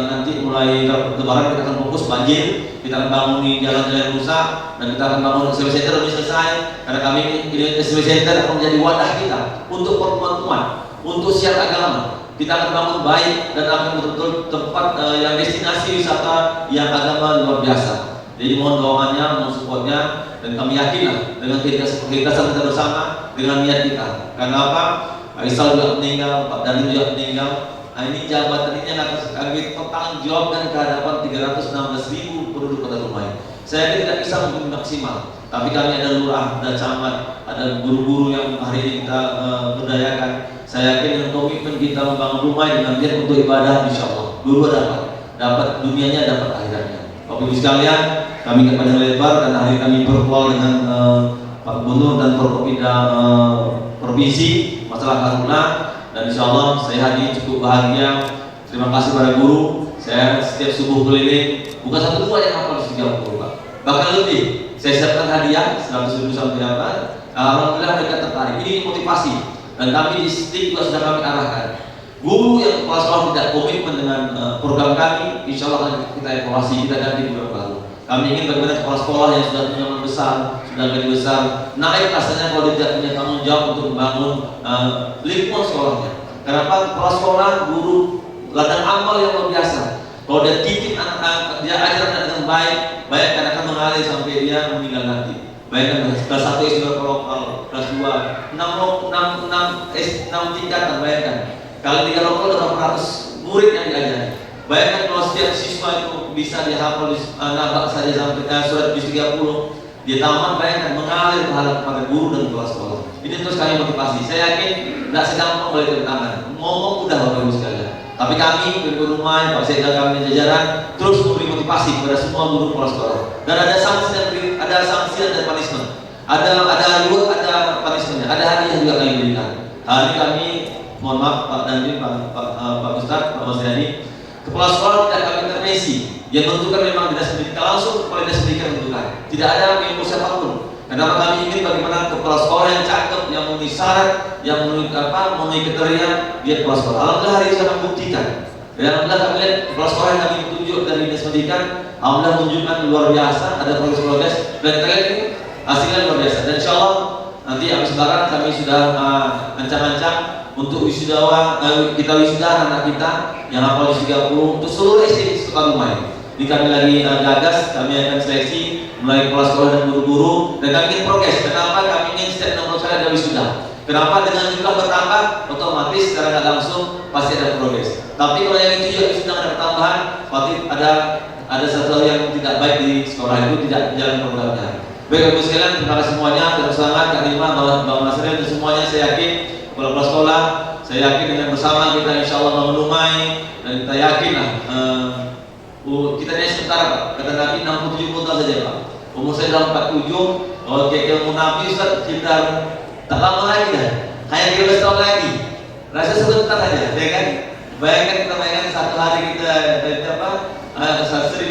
S5: lebaran kita akan fokus banjir, kita akan bangun jalan-jalan rusak, dan kita akan bangun SW Center belum selesai. Karena kami ini SW Center akan menjadi wadah kita untuk pertemuan, untuk siar agama. Kita akan bangun baik dan akan betul-betul tempat yang destinasi wisata yang agama luar biasa. Jadi mohon doanya, mohon supportnya, dan kami yakinlah dengan keikhlasan kita bersama, dengan niat kita. Karena apa? Aisyah juga meninggal, Pak Dani juga meninggal. Nah ini jabatan ini yang akan kami bertanggung jawabkan ke hadapan 316.000 penduduk Kota Dumai. Saya tidak bisa mungkin maksimal, tapi kami ada lurah, ada camat, ada guru-guru yang hari ini kita berdayakan. Saya yakin dengan komitmen kita membangun Dumai dengan niat untuk ibadah, insya Allah dua-dua dapat dunianya, dapat akhiratnya. Bapak Ibu sekalian, kami akan panjang lebar karena hari kami berkual dengan Pak Gubernur dan Forkopimda Provinsi masalah Taruna, dan insya Allah saya hadir cukup bahagia. Terima kasih pada guru. Saya setiap subuh keliling, bukan satu dua yang hafal di 30 Pak, bahkan lebih. Saya siapkan hadiah 100.000 sampai apa. Alhamdulillah mereka tertarik. Ini motivasi, dan kami di STIK juga sudah kami arahkan. Guru yang kepala sekolah tidak komitmen dengan program kami, insya Allah akan kita evaluasi, kita ganti program baru. Kami ingin bagaimana kepala sekolah yang sudah punya nama besar, sudah gaji besar, naik rasanya kalau dia tidak punya tanggung jawab untuk membangun lingkungan sekolahnya. Kenapa? Kepala sekolah, guru, ladang amal yang luar biasa. Kalau dia didik anak-anak, dia ajarkan dengan baik, bayangkan akan mengalir sampai dia meninggal nanti. Bayangkan kelas 1 SD lokal, kelas 2, 6 tingkatan, bayangkan. Kali 3 lokal ada berapa ratus murid yang diajari. Bayangkan kalau setiap siswa itu bisa dihafal nabak saja sampai surat bis 30, dia tamat, bayangkan mengalir pahala kepada guru dan kepala sekolah. Ini terus kami motivasi. Saya yakin tidak segampang boleh turun tangan. Ngomong mudah Bapak Ibu sekalian. Tapi kami di rumah, Pak Sekda kami jajaran terus memberi motivasi kepada semua guru kepala sekolah. Dan ada sanksi dan punishment. Ada reward, ada punishmentnya, ada hadiah juga kami berikan. Hari ini kami, mohon maaf Pak Dandim, Pak Ustadz, Pak Mas Yani, kepala sekolah tidak kami intervensi. Yang menentukan memang dinas pendidikan, langsung kepala dinas pendidikan menentukan. Tidak ada info siapapun. Kenapa kami ingin bagaimana kepala sekolah yang cakep, yang memenuhi syarat, yang memenuhi kriteria, dia kepala sekolah. Alhamdulillah hari ini sudah membuktikan. Dan alhamdulillah kami lihat kepala sekolah yang kami tunjuk dari dinas pendidikan, alhamdulillah menunjukkan luar biasa, ada progres, dan kita lihat ini hasilnya luar biasa. Dan insya Allah nanti habis lebaran kami sudah ancang-ancang untuk kita wisuda anak kita yang hafal di 30 untuk seluruh SD Kota Dumai. Ini kami lagi gagas, kami akan seleksi mulai kepala sekolah dan guru-guru, dan kami ingin progres. Kenapa? Kami ingin setiap 6 kali ada wisuda. Kenapa? Dengan jumlah bertambah, otomatis secara tidak langsung pasti ada progres. Tapi kalau yang itu juga wisuda ada pertambahan, pasti ada satu yang tidak baik di sekolah itu, tidak jalan programnya. Baik Ibu sekalian, terima kasih semuanya. Terus semangat Kak Nima, Bang Nasril, dan semuanya saya yakin kepala sekolah, saya yakin dengan bersama kita insya Allah bangun Dumai, dan kita yakinlah kita ini sebentar Pak, kata Nabi 67 tahun saja Pak. Umur saya dalam 47, kalau kayak Nabi Ustaz sekitar tak lama lagi dah, hanya 13 tahun lagi. Rasa sebentar saja, ya kan? Bayangkan kita bayangkan satu hari kita 1000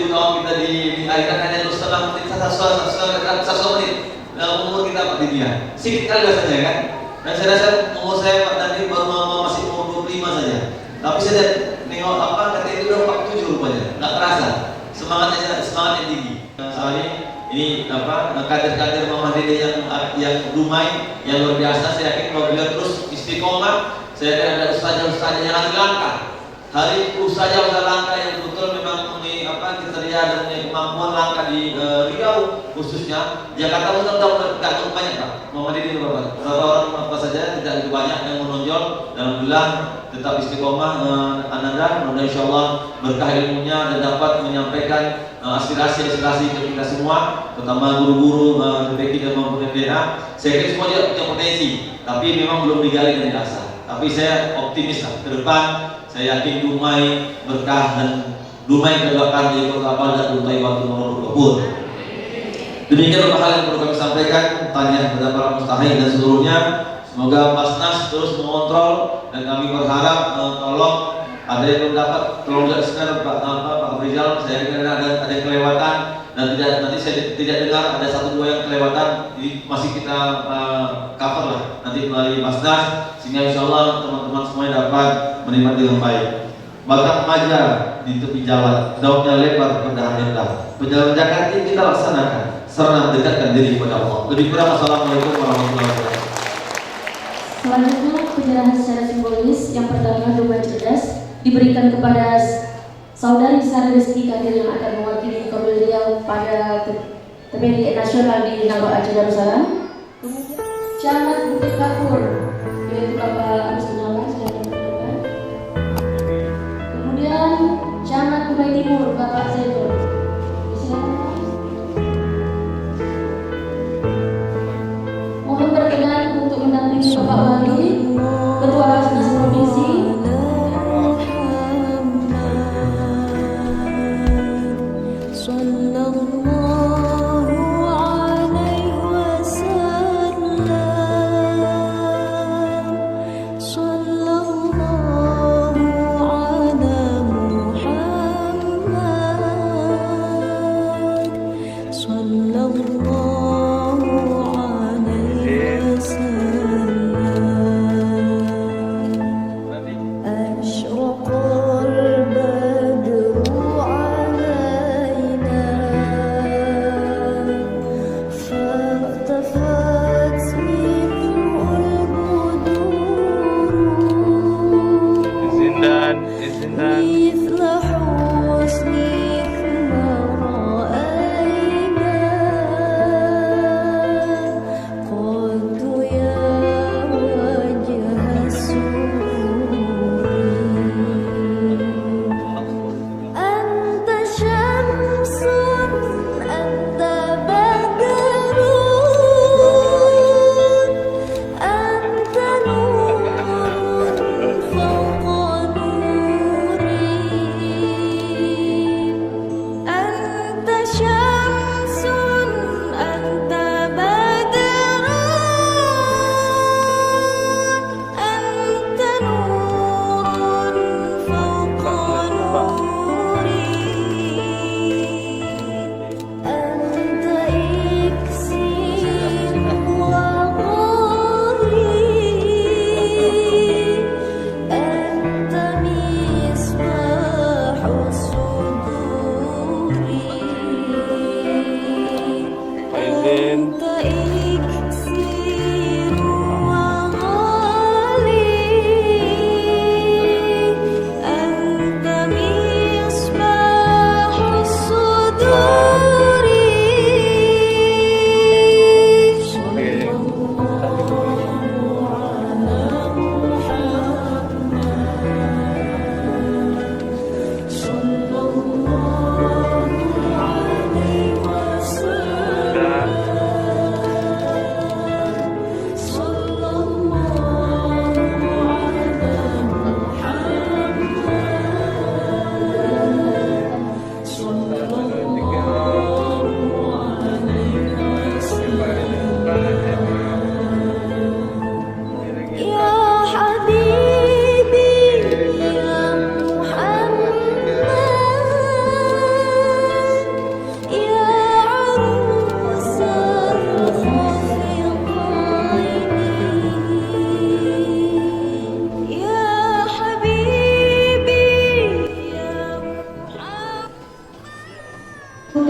S5: tahun kita di akhirat hanya 2,5 menit, 1 menit umur kita Pak di dunia. Sedikit kali saja kan? Dan saya rasa umur saya Pak Nabi baru masih umur 25 saja. Tapi saya nengok kata itu udah 47 rupanya, nggak terasa. Semangatnya tinggi. Soalnya ini kader-kader Muhammadiyah yang Dumai yang luar biasa. Saya yakin kalau beliau terus istiqomah, saya yakin ada ustazah-ustazah yang nanti langkah. Hari ustazah langkah yang betul memang mempunyai kriteria dan mempunyai kemampuan langkah di Riau khususnya. Jakarta mudah-mudahan tidak cukup banyak Pak. Muhammadiyah berapa orang apa saja, tidak begitu banyak yang menonjol. Alhamdulillah tetap istiqomah Ananda, mudah-mudahan insyaallah berkah ilmunya dan dapat menyampaikan aspirasi untuk kita semua, terutama guru-guru TPK dan maupun MDA. Saya kira semua juga punya potensi, tapi memang belum digali dan dirasa. Tapi saya optimis lah, ke depan saya yakin Dumai berkah dan Dumai kedua di Kota Abal dan Dumai waktu nomor 20. Demikian beberapa hal yang perlu kami sampaikan, tanya kepada para mustahil dan seluruhnya. Semoga Basnas terus mengontrol dan kami berharap tolong ada yang belum dapat, tolong jelaskan Pak Rizal. Saya kira ada yang kelewatan dan nanti saya tidak dengar ada 1-2 yang kelewatan, jadi masih kita cover lah nanti melalui Basnas, sehingga insya Allah teman-teman semuanya dapat menikmati dengan baik. Bakal maja di tepi jalan, daunnya lebar berdahan indah. Perjalanan Jakarta ini kita laksanakan serta mendekatkan diri kepada Allah. Lebih kurang, assalamualaikum warahmatullahi wabarakatuh.
S2: Selanjutnya penyerahan secara simbolis yang pertama Dumai Cerdas diberikan kepada Saudari Sari Rizky Kadir yang akan mewakili Kaum Riau pada TPD Nasional di Nagwa Aceh Darussalam. Kemudian Camat Bukit Kapur yaitu Bapak Agus Gunawan silakan berdepan. Kemudian Camat Dumai Timur Bapak Zaitun. Silakan. Mohon berkenan untuk mendampingi Bapak Wali, Ketua Basnas Provinsi.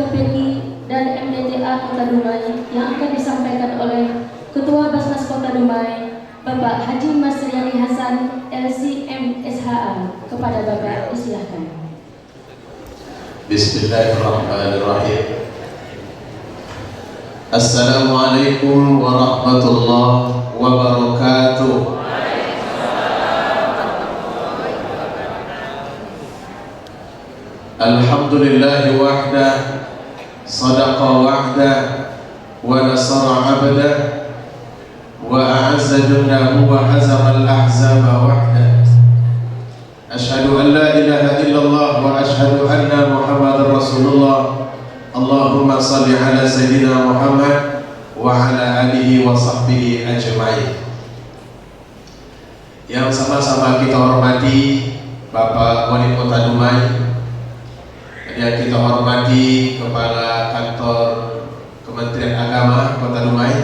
S2: TPD dan MDTA Kota Dumai yang akan disampaikan oleh Ketua Basnas Kota Dumai, Bapak Haji Masriani Hasan, LCM SHA. Kepada Bapak, disilahkan.
S7: Bismillahirrahmanirrahim. Assalamualaikum warahmatullahi wabarakatuh.
S4: Alhamdulillah wahdah, sadaqa wa'dah, wa nasara 'abdah, wa a'azza jundahu wa hazama al-ahzaba wahdah. Asyhadu an la ilaha illallah wa asyhadu anna Muhammadar Rasulullah. Allahumma salli ala sayyidina Muhammad wa ala alihi wa sahbihi ajma'in. Yang sama-sama kita hormati Bapak Wali Kota Dumai, yang kita hormati Kepala Kantor Kementerian Agama Kota Dumai.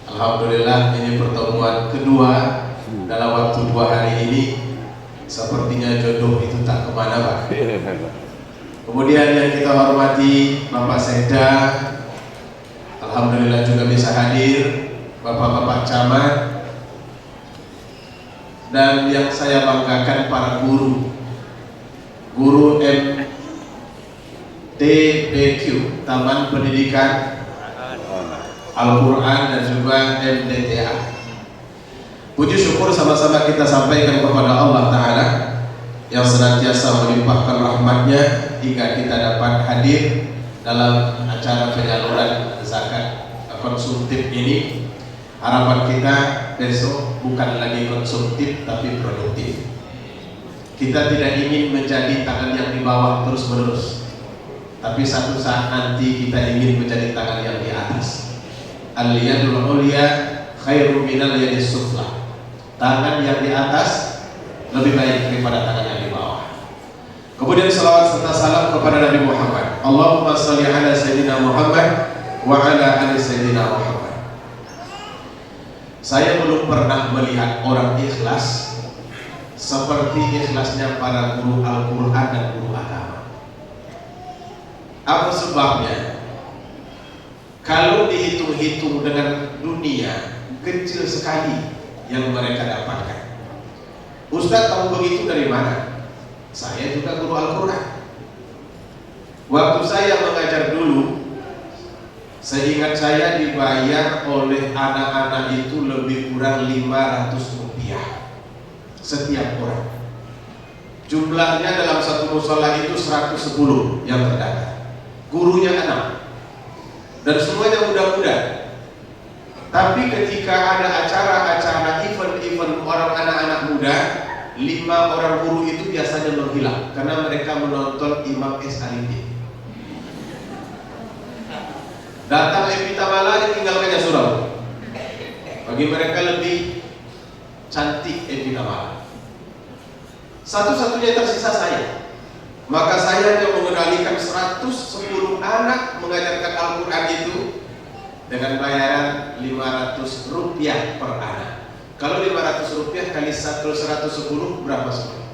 S4: Alhamdulillah ini pertemuan kedua dalam waktu 2 hari ini. Sepertinya jodoh itu tak kemana Pak. Kemudian yang kita hormati Bapak Sekda, alhamdulillah juga bisa hadir, Bapak-bapak camat, dan yang saya banggakan para guru MTPQ, Taman Pendidikan Al-Quran, dan juga MDTA. Puji syukur sama-sama kita sampaikan kepada Allah Ta'ala yang senantiasa melimpahkan rahmatnya hingga kita dapat hadir dalam acara penyaluran zakat konsumtif ini. Harapan kita besok bukan lagi konsumtif tapi produktif. Kita tidak ingin menjadi tangan yang di bawah terus menerus, tapi satu saat nanti kita ingin menjadi tangan yang di atas. Al-yadul ulya khairu minal yadis sufla. Tangan yang di atas lebih baik daripada tangan yang di bawah. Kemudian salawat serta salam kepada Nabi Muhammad. Allahumma salli ala sayyidina Muhammad wa ala ali sayyidina Muhammad. Saya belum pernah melihat orang ikhlas seperti ikhlasnya para guru Al-Quran dan guru agama. Apa sebabnya? Kalau dihitung-hitung dengan dunia, kecil sekali yang mereka dapatkan. Ustaz tahu begitu dari mana? Saya juga guru Al-Quran. Waktu saya mengajar dulu, seingat saya dibayar oleh anak-anak itu lebih kurang 500 rupiah setiap orang. Jumlahnya dalam satu musola itu 110 yang terdata. Gurunya 6 dan semuanya muda-muda. Tapi ketika ada acara-acara event-event orang anak-anak muda, 5 orang guru itu biasanya menghilang karena mereka menonton Imam S. Alidi. Datang Evi Tamala ditinggalkannya surau. Bagi mereka lebih cantik Evi Tamala. Satu-satunya tersisa saya. Maka saya yang mengendalikan 110 anak mengajarkan Al-Quran itu dengan bayaran 500 rupiah per anak. Kalau 500 rupiah kali 110 berapa semua?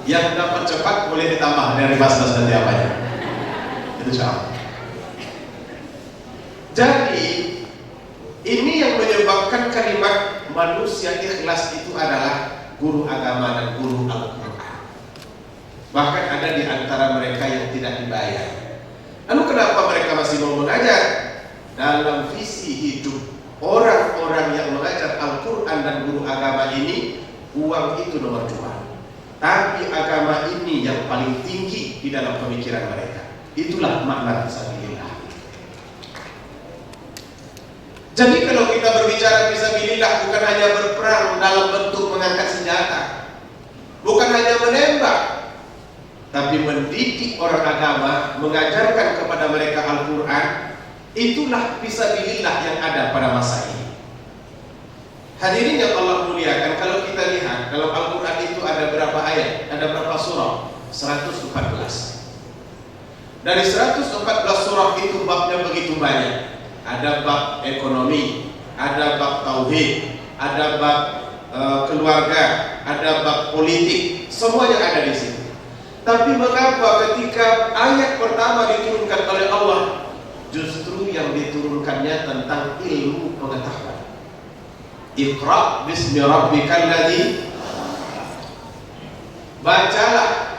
S4: Yang dapat cepat boleh ditambah dari basnas nanti apanya. Itu sama. Jadi ini yang menyebabkan kalimat manusia ikhlas itu adalah guru agama dan guru Al-Quran. Bahkan ada di antara mereka yang tidak dibayar. Lalu kenapa mereka masih mau mengajar? Dalam visi hidup orang-orang yang mengajar Al-Quran dan guru agama ini, uang itu nomor 2. Tapi agama ini yang paling tinggi di dalam pemikiran mereka. Itulah makna fisabilillah. Jadi kalau kita berbicara fisabilillah, bukan hanya berperang dalam bentuk mengangkat senjata, bukan hanya menembak, tapi mendidik orang agama, mengajarkan kepada mereka Al-Quran. Itulah fisabilillah yang ada pada masa ini. Hadirin yang Allah muliakan, kalau kita lihat dalam Al-Quran itu ada berapa ayat, ada berapa surah? 114. Dari 114 surah itu babnya begitu banyak. Ada bab ekonomi, ada bab tauhid, ada bab keluarga, ada bab politik, semuanya ada di sini. Tapi mengapa ketika ayat pertama diturunkan oleh Allah, justru yang diturunkannya tentang ilmu pengetahuan? Iqra bismi rabbikal ladzi, bacalah.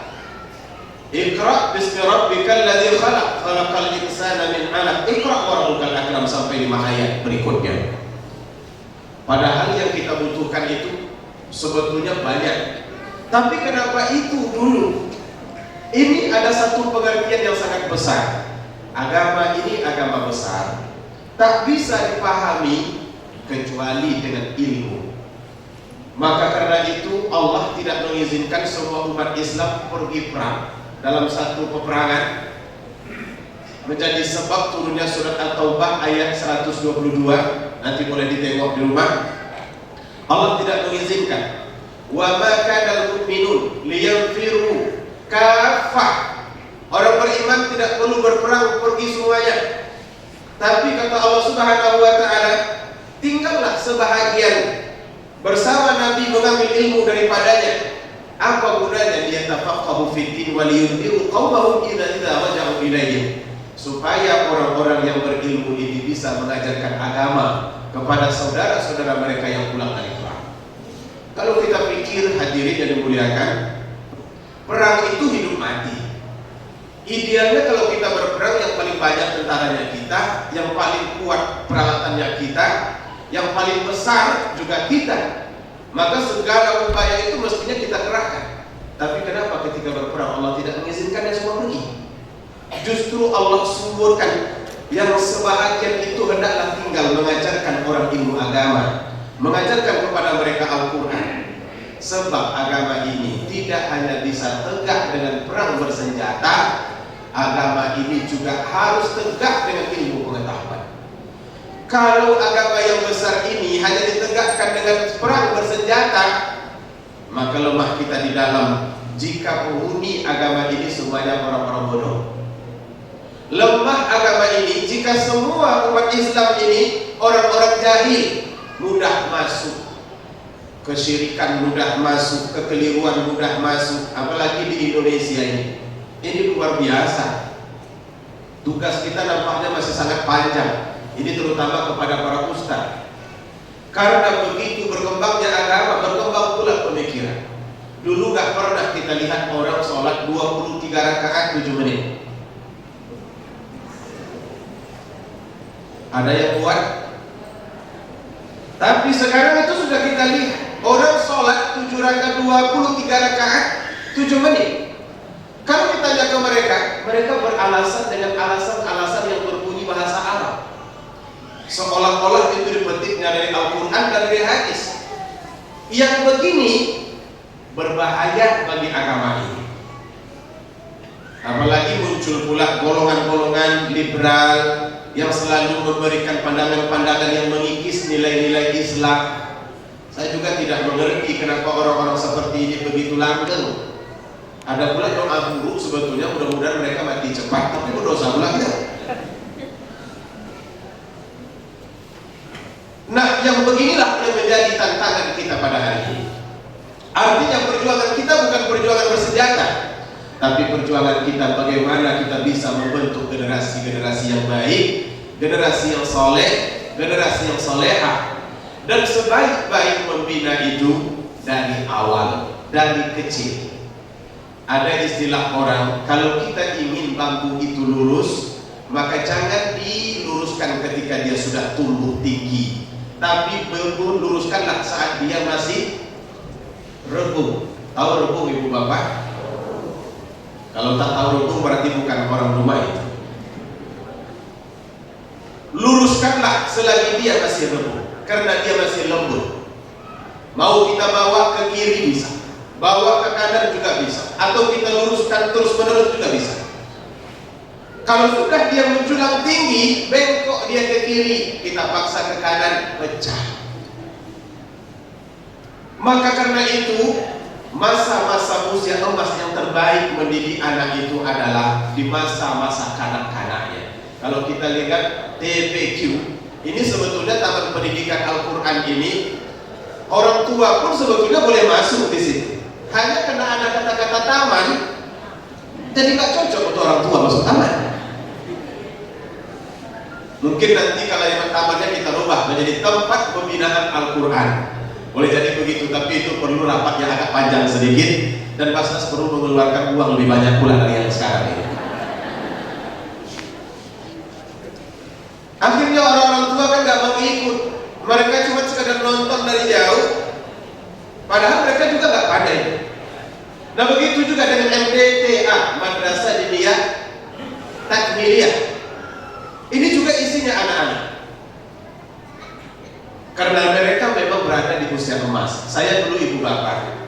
S4: Iqra bismi rabbikal ladzi khalaq, khalaqal insana min 'alaq. Iqra wa rabbukal akram sampai 5 ayat berikutnya. Padahal yang kita butuhkan itu sebetulnya banyak.
S8: Tapi kenapa itu dulu? Ini ada satu pengertian yang sangat besar. Agama ini agama besar, tak bisa dipahami kecuali dengan ilmu. Maka karena itu Allah tidak mengizinkan semua umat Islam pergi perang dalam satu peperangan. Menjadi sebab turunnya surat At-Taubah ayat 122. Nanti boleh ditengok di rumah. Allah tidak mengizinkan. Wa ma kana al-mu'minun liyanfiru kafah. Orang beriman tidak perlu berperang pergi semuanya. Tapi kata Allah Subhanahu wa taala, tinggallah sebahagian bersama Nabi mengambil ilmu daripadanya. Apa gunanya dia tafaqahu fid din wa liyundiru qaumahum idza raja'u ilaihim, supaya orang-orang yang berilmu ini bisa mengajarkan agama kepada saudara-saudara mereka yang pulang dari perang. Kalau kita pikir, hadirin yang dimuliakan, perang itu hidup mati. Idealnya kalau kita berperang, yang paling banyak tentaranya kita, yang paling kuat peralatannya kita, yang paling besar juga kita. Maka segala upaya itu mestinya kita kerahkan. Tapi kenapa ketika berperang Allah tidak mengizinkannya semua pergi? Justru Allah suburkan yang sebahagian itu hendaklah tinggal mengajarkan orang ilmu agama, mengajarkan kepada mereka Al-Quran. Sebab agama ini tidak hanya bisa tegak dengan perang bersenjata, agama ini juga harus tegak dengan ilmu pengetahuan. Kalau agama yang besar ini hanya ditegakkan dengan perang bersenjata, maka lemah kita di dalam. Jika penghuni agama ini semuanya orang-orang bodoh. Lemah agama ini jika semua umat Islam ini orang-orang jahil, mudah masuk kesyirikan, mudah masuk kekeliruan, mudah masuk. Apalagi di Indonesia ini luar biasa. Tugas kita nampaknya masih sangat panjang. Ini terutama kepada para ustaz. Karena begitu berkembangnya agama, berkembang pula pemikiran. Dulu gak pernah kita lihat orang sholat 23 rakaat 7 menit. Ada yang kuat? Tapi sekarang itu sudah kita lihat orang sholat 23 rakaat 7 menit. Kalau kita tanya ke mereka beralasan dengan alasan-alasan yang berbunyi bahasa Arab, seolah-olah itu dipetiknya dari Al-Quran dan dari hadis. Yang begini berbahaya bagi agama ini. Apalagi muncul pula golongan-golongan liberal yang selalu memberikan pandangan-pandangan yang mengikis nilai-nilai Islam. Saya juga tidak mengerti kenapa orang-orang seperti ini begitu langgeng. Ada pula doa buruk, sebetulnya mudah-mudahan mereka mati cepat, tapi berdosa pula ya. Nah, yang beginilah yang menjadi tantangan kita pada hari ini. Artinya perjuangan kita bukan perjuangan bersenjata, tapi perjuangan kita bagaimana kita bisa membentuk generasi-generasi yang baik, generasi yang soleh, generasi yang solehah. Dan sebaik-baik membina itu dari awal, dari kecil. Ada istilah orang, kalau kita ingin bambu itu lurus, maka jangan diluruskan ketika dia sudah tumbuh tinggi, tapi luruskanlah saat dia masih rebung. Tahu rebung ibu bapak? Kalau tak tahu rebung berarti bukan orang rumah itu. Luruskanlah selagi dia masih rebung, karena dia masih lembut. Mau kita bawa ke kiri bisa, bawa ke kanan juga bisa, atau kita luruskan terus menerus juga bisa. Kalau sudah dia menjulang tinggi, bengkok dia ke kiri, kita paksa ke kanan, pecah. Maka karena itu masa-masa usia emas yang terbaik mendidik anak itu adalah di masa-masa kanak-kanaknya. Kalau kita lihat TPQ, ini sebetulnya Taman Pendidikan Al-Quran ini, orang tua pun sebetulnya boleh masuk di situ. Hanya karena ada kata-kata taman, jadi gak cocok untuk orang tua masuk taman. Mungkin nanti kalimat tamannya kita rubah menjadi tempat pembinaan Al-Quran. Boleh jadi begitu, tapi itu perlu rapat yang agak panjang sedikit, dan Basnas perlu mengeluarkan uang lebih banyak pula dari yang sekarang ini. Akhirnya orang-orang tua kan gak mau ikut. Mereka cuma sekadar nonton dari jauh, padahal mereka juga gak pandai. Nah begitu juga dengan MDTA, Madrasah Diniyah Takmiliyah. Ini juga isinya anak-anak. Karena mereka memang berada di usia emas. Saya dulu ibu bapak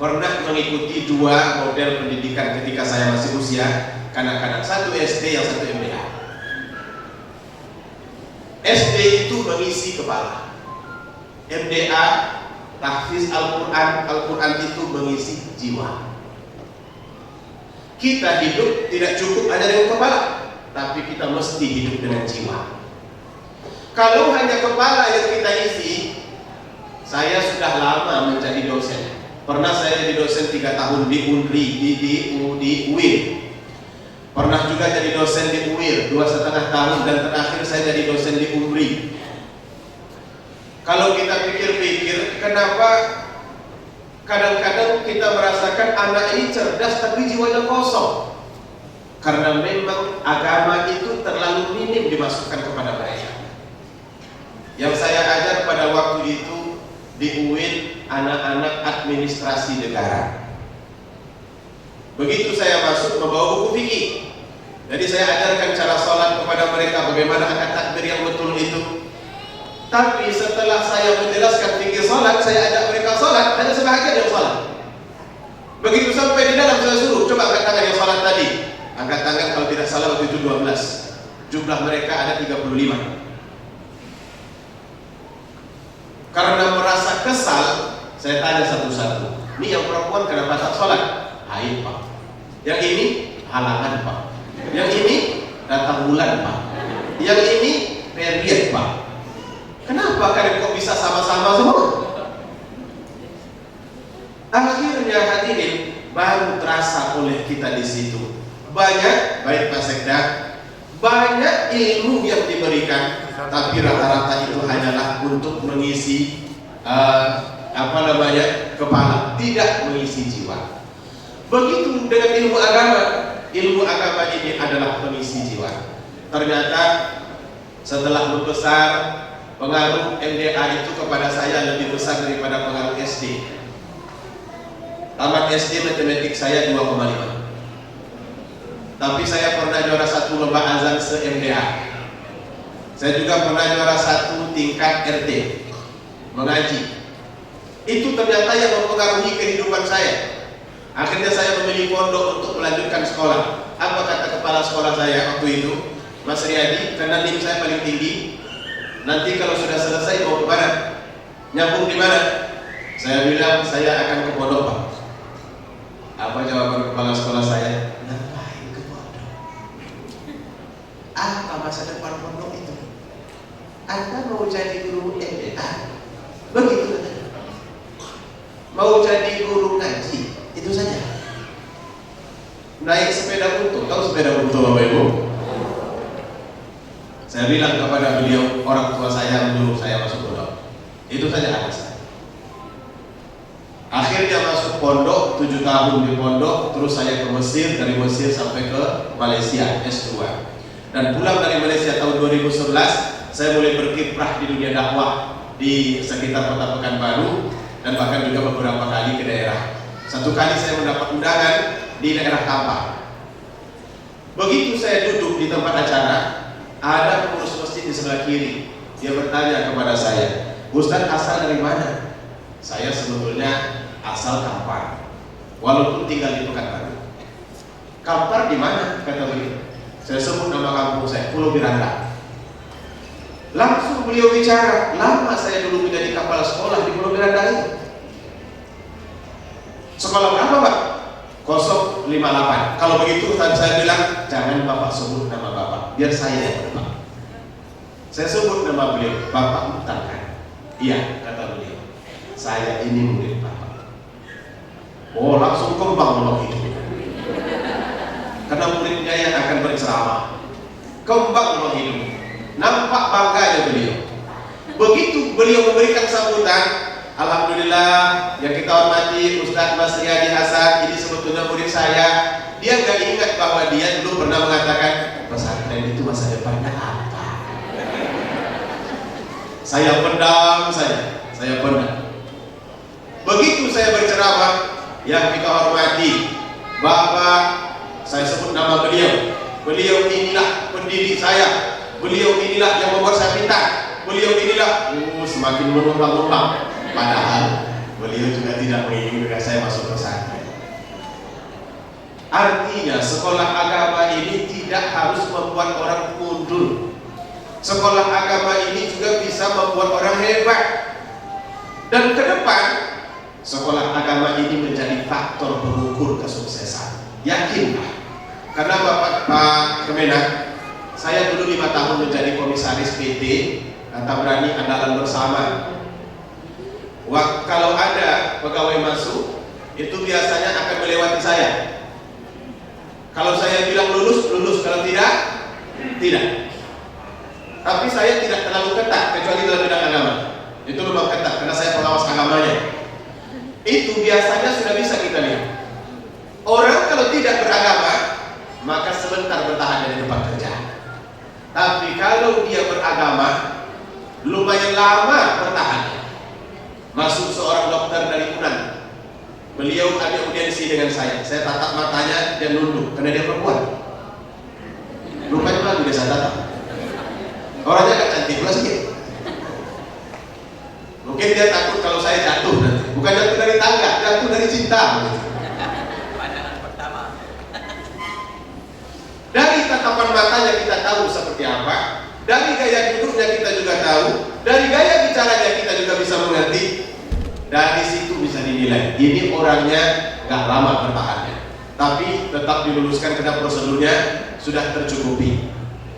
S8: pernah mengikuti 2 model pendidikan ketika saya masih usia kanak-kanak. Satu SD, yang satu MDA. SD itu mengisi kepala. MDA tahfiz Al-Quran. Al-Quran itu mengisi jiwa. Kita hidup tidak cukup hanya dengan kepala, tapi kita mesti hidup dengan jiwa. Kalau hanya kepala yang kita isi, saya sudah lama menjadi dosen. Pernah saya jadi dosen 3 tahun di UNRI, di UIN. Pernah juga jadi dosen di UIR 2,5 tahun, dan terakhir saya jadi dosen di UMRI. Kalau kita pikir-pikir, kenapa kadang-kadang kita merasakan anak ini cerdas tapi jiwanya kosong? Karena memang agama itu terlalu minim dimasukkan kepada mereka. Yang saya ajar pada waktu itu di UIN anak-anak administrasi negara. Begitu saya masuk membawa buku fikih. Jadi saya ajarkan cara sholat kepada mereka, bagaimana angkat takbir yang betul itu. Tapi setelah saya menjelaskan fikih sholat, saya ajak mereka sholat, hanya sebahagian yang sholat. Begitu sampai di dalam saya suruh, coba angkat tangan yang sholat tadi. Angkat tangan kalau tidak salah waktu itu 12. Jumlah mereka ada 35. Karena merasa kesal, saya tanya satu-satu. Ini yang perempuan kenapa tak sholat? Haid pak. Yang ini halangan pak. Yang ini datang bulan pak. Yang ini period pak. Kenapa kalian kok bisa sama-sama semua? Akhirnya hadirin baru terasa oleh kita di situ. Banyak, baik Pak Sekda, banyak ilmu yang diberikan, tapi rata-rata itu hanyalah untuk mengisi kepala, tidak mengisi jiwa. Begitu dengan ilmu agama. Ilmu agama ini adalah pengisi jiwa. Ternyata setelah membesar, pengaruh MDA itu kepada saya lebih besar daripada pengaruh SD. Tamat SD matematik saya 2,5. Tapi saya pernah juara 1 lomba azan se-MDA. Saya juga pernah juara 1 tingkat RT mengaji. Itu ternyata yang mempengaruhi kehidupan saya. Akhirnya saya memilih pondok untuk melanjutkan sekolah. Apa kata kepala sekolah saya waktu itu? Mas Riyadi, karena NIM saya paling tinggi, nanti kalau sudah selesai mau ke mana? Nyambung di mana? Saya bilang saya akan ke pondok pak. Apa jawaban kepala sekolah saya? Ngapain ke pondok? Apa masa depan pondok itu? Anda mau jadi guru MDA? Begitu katanya. Mau jadi guru ngaji? Itu saja. Naik sepeda buntu, tahu sepeda buntu Bapak Ibu? Saya bilang kepada beliau, orang tua saya menyuruh saya masuk pondok. Itu saja alasan. Akhirnya masuk pondok, 7 tahun di pondok, terus saya ke Mesir, dari Mesir sampai ke Malaysia S2. Dan pulang dari Malaysia tahun 2011, saya mulai berkiprah di dunia dakwah di sekitar kota Pekanbaru, dan bahkan juga beberapa kali ke daerah. Satu kali saya mendapat undangan di daerah Kampar. Begitu saya duduk di tempat acara, ada pengurus masjid di sebelah kiri. Dia bertanya kepada saya, Ustaz asal dari mana? Saya sebetulnya asal Kampar, walaupun tinggal di Pekanbaru. Kampar di mana? Kata beliau. Saya sebut nama kampung saya, Pulau Miranda. Langsung beliau bicara, lama saya dulu menjadi kepala sekolah di Pulau Miranda itu. Sekolah berapa Pak? 058. Kalau begitu saya bilang, jangan Bapak sebut nama Bapak, biar saya yang berdebat. Saya sebut nama beliau, Bapak Mutarkan. Iya, kata beliau, saya ini murid Bapak. Oh, langsung kembang loh itu. Karena muridnya yang akan berceramah. Kembang loh hidup. Nampak bangganya beliau. Begitu beliau memberikan sambutan, alhamdulillah, yang kita hormati Ustaz Mas Riyadi Hasan, ini sebetulnya murid saya. Dia nggak ingat bahwa dia dulu pernah mengatakan pesantren itu masa depannya apa. Saya pendam. Begitu saya berceramah, yang kita hormati, Bapak, saya sebut nama beliau. Beliau inilah pendidik saya. Beliau inilah yang membuat saya pintar. Beliau inilah semakin menumpang-numpang. Padahal beliau juga tidak menginginkan saya masuk pesantren. Artinya sekolah agama ini tidak harus membuat orang mundur. Sekolah agama ini juga bisa membuat orang hebat. Dan ke depan sekolah agama ini menjadi faktor pengukur kesuksesan. Yakinlah. Karena Pak Kemenak, saya dulu 5 tahun menjadi komisaris PT Kata Berani Andalan Bersama. Kalau ada pegawai masuk, itu biasanya akan melewati saya. Kalau saya bilang lulus, lulus. Kalau tidak, tidak. Tapi saya tidak terlalu ketat, kecuali dalam bidang agama. Itu memang ketat, karena saya pengawas agamanya. Itu biasanya sudah bisa kita lihat. Orang kalau tidak beragama, maka sebentar bertahan dari tempat kerja. Tapi kalau dia beragama, lumayan lama bertahan. Masuk seorang dokter dari Unan, beliau ada audiensi dengan saya tatap matanya, dia nunduk karena dia perempuan. Rupanya malu dia saya tatap. Orangnya agak cantik pula sedikit. Mungkin dia takut kalau saya jatuh nanti. Bukan jatuh dari tangga, jatuh dari cinta.
S9: Pandangan pertama.
S8: Dari tatapan matanya kita tahu seperti apa. Dari gaya duduknya kita juga tahu. Dari gaya bicaranya kita juga bisa mengerti. Dari situ bisa dinilai. Ini orangnya gak lama bertahannya, tapi tetap diluluskan karena prosedurnya sudah tercukupi.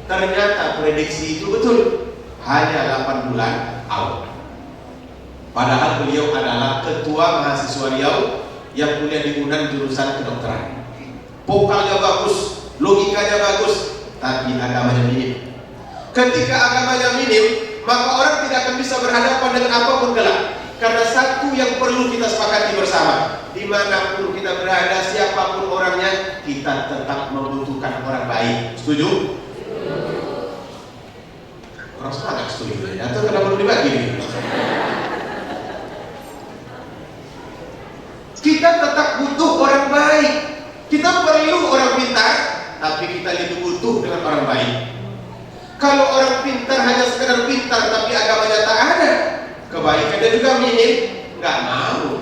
S8: Ternyata prediksi itu betul. Hanya 8 bulan out. Padahal beliau adalah ketua mahasiswa Riau yang kuliah di Unan jurusan kedokteran. Vokalnya bagus, logikanya bagus, tapi agamanya minim. Ketika agamanya minim, maka orang tidak akan bisa berhadapan dengan apapun kelak. Karena satu yang perlu kita sepakati bersama, dimanapun kita berada, siapapun orangnya, kita tetap membutuhkan orang baik. Setuju? Orang semangat setuju ya? Atau kenapa perlu dibagi? Kita tetap butuh orang baik. Kita perlu orang pintar, tapi kita lebih butuh dengan orang baik. Kalau orang pintar hanya sekedar pintar tapi agamanya tak ada, kebaikannya juga minim, nggak mau.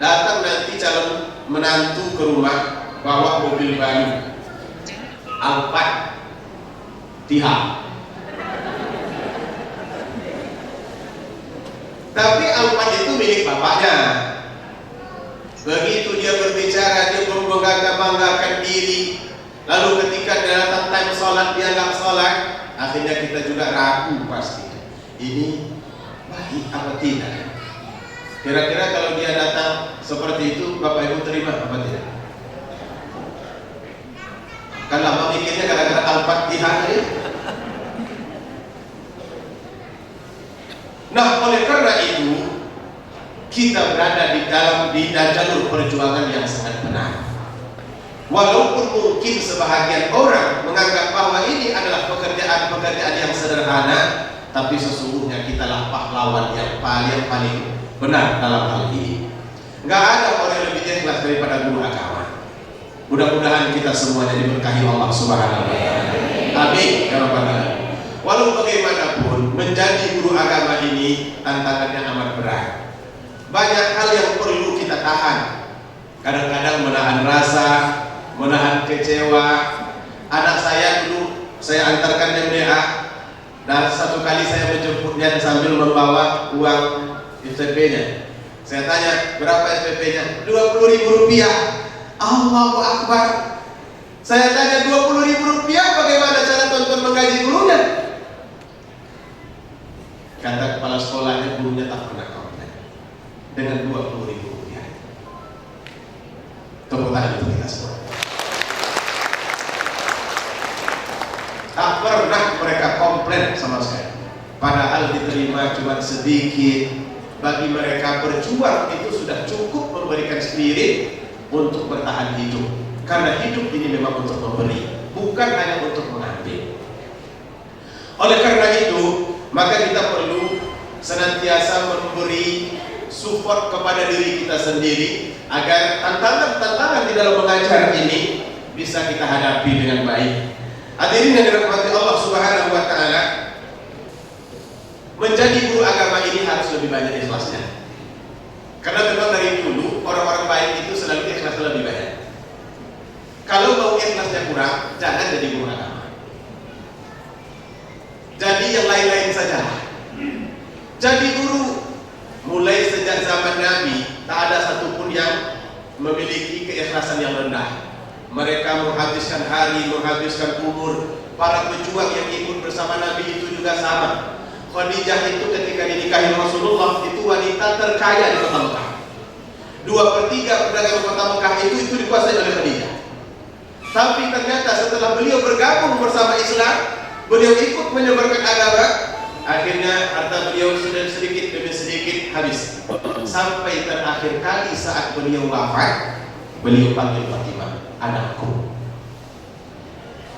S8: Datang nanti calon menantu ke rumah bawa mobil baru, Alphard Tiha. Tapi Alphard itu milik bapaknya. Begitu dia berbicara, dia membanggakan diri. Lalu ketika dia datang time sholat, dia nggak sholat. Akhirnya kita juga ragu pasti. Ini baik apa tidak? Kira-kira kalau dia datang seperti itu, Bapak Ibu terima apa tidak? Kan lama mikirnya gara-gara Al-Fatihah ya. Nah, oleh karena itu kita berada di dalam jalur perjuangan yang sangat benar. Walaupun mungkin sebahagian orang menganggap bahwa ini adalah pekerjaan-pekerjaan yang sederhana, tapi sesungguhnya kitalah pahlawan yang paling benar dalam hal ini. Nggak ada orang yang lebih ikhlas daripada guru agama. Mudah-mudahan kita semuanya diberkahi Allah Subhanahu wa Ta'ala. Amin ya rabbal alamin. Walau bagaimanapun, menjadi guru agama ini tantangannya amat berat. Banyak hal yang perlu kita tahan. Kadang-kadang menahan rasa, menahan kecewa. Anak saya dulu saya antarkan MDA, dan satu kali saya menjemputnya sambil membawa uang SPP-nya. Saya tanya, berapa SPP-nya? Rp20.000. Allahu Akbar. Saya tanya, Rp20.000 bagaimana cara tonton menggaji gurunya? Kata kepala sekolahnya, gurunya tak pernah komplain dengan Rp20.000. Tepuk tangan untuk kita semua. Tak pernah mereka komplain sama sekali. Padahal diterima cuma sedikit. Bagi mereka berjuang itu sudah cukup memberikan spirit untuk bertahan hidup. Karena hidup ini memang untuk memberi, bukan hanya untuk mengambil. Oleh karena itu, maka kita perlu senantiasa memberi support kepada diri kita sendiri agar tantangan-tantangan di dalam mengajar ini bisa kita hadapi dengan baik. Hadirin yang dirahmati Allah Subhanahu wa taala, menjadi guru agama ini harus lebih banyak ikhlasnya. Karena memang dari dulu orang-orang baik itu selalu ikhlas lebih banyak. Kalau mau ikhlasnya kurang, jangan jadi guru agama. Jadi yang lain-lain saja. Jadi guru, mulai sejak zaman Nabi, tak ada satupun yang memiliki keikhlasan yang rendah. Mereka menghabiskan hari, menghabiskan umur. Para pejuang yang ikut bersama Nabi itu juga sama. Khadijah itu ketika dinikahi Rasulullah itu wanita terkaya di kota Mekah. 2/3 pedagang kota Mekah itu dikuasai oleh Khadijah. Tapi ternyata setelah beliau bergabung bersama Islam, beliau ikut menyebarkan agama, akhirnya harta beliau sudah sedikit demi sedikit habis. Sampai terakhir kali saat beliau wafat, beliau panggil Fatimah, anakku.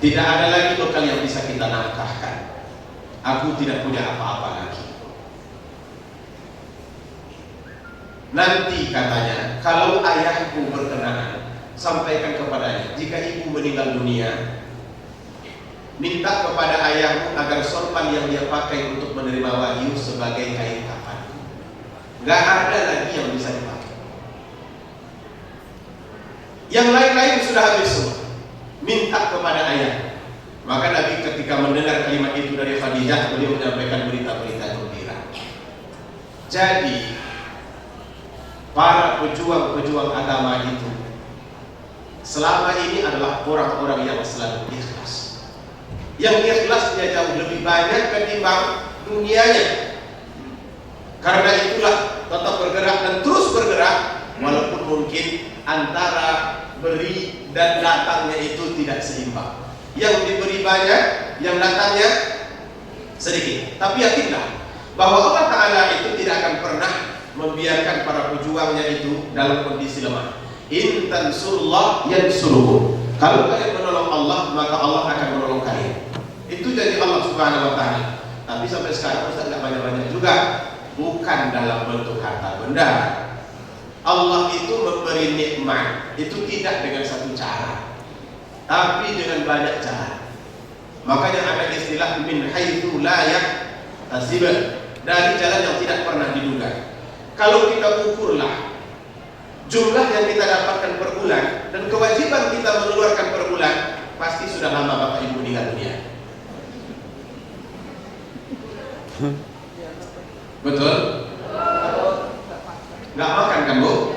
S8: Tidak ada lagi bekal yang bisa kita nafkahkan. Aku tidak punya apa-apa lagi. Nanti katanya, kalau ayahku berkenan, sampaikan kepadanya, jika ibu meninggal dunia, minta kepada ayahmu agar sorban yang dia pakai untuk menerima wahyu sebagai kain kafan. Gak ada lagi yang bisa dipakai. Yang lain-lain sudah habis semua. Minta kepada ayah. Maka Nabi ketika mendengar kalimat itu dari Khadijah, beliau menyampaikan berita-berita gembira. Jadi para pejuang-pejuang agama itu selama ini adalah orang-orang yang selalu ikhlas. Yang ikhlasnya jauh lebih banyak ketimbang dunianya. Karena itulah tetap bergerak dan terus bergerak, walaupun mungkin antara beri dan datangnya itu tidak seimbang. Yang diberi banyak, yang datangnya sedikit. Tapi yakinlah bahwa Allah Ta'ala itu tidak akan pernah membiarkan para pejuangnya itu dalam kondisi lemah. In tansurullah yansurukum. Kalau kalian menolong Allah, maka Allah akan menolong kalian. Itu janji Allah Subhanahu wa taala. Tapi sampai sekarang Ustaz enggak banyak-banyak juga. Bukan dalam bentuk harta benda. Allah itu memberi nikmat itu tidak dengan satu cara, tapi dengan banyak cara. Makanya ada istilah min haitsu la yahtasib, dari jalan yang tidak pernah diduga. Kalau kita ukurlah jumlah yang kita dapatkan per bulan dan kewajiban kita mengeluarkan per bulan, pasti sudah lama Bapak Ibu meninggal dunia. Betul? Nggak makan kan Bu?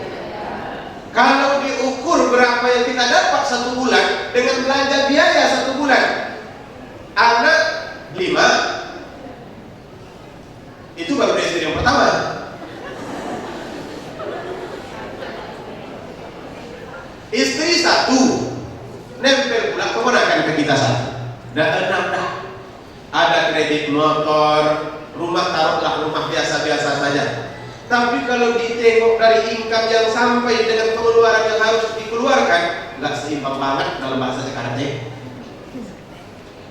S8: Kalau diukur berapa yang kita dapat satu bulan dengan belanja biaya satu bulan, anak 5, itu baru istri yang pertama. Istri 1, nempel pula keponakan ke kita 1. Dan 6 dah. Ada kredit motor, rumah taruhlah rumah biasa-biasa saja. Tapi kalau ditengok dari income yang sampai dengan pengeluaran yang harus dikeluarkan, nggak seimbang banget dalam bahasa sekarang ya.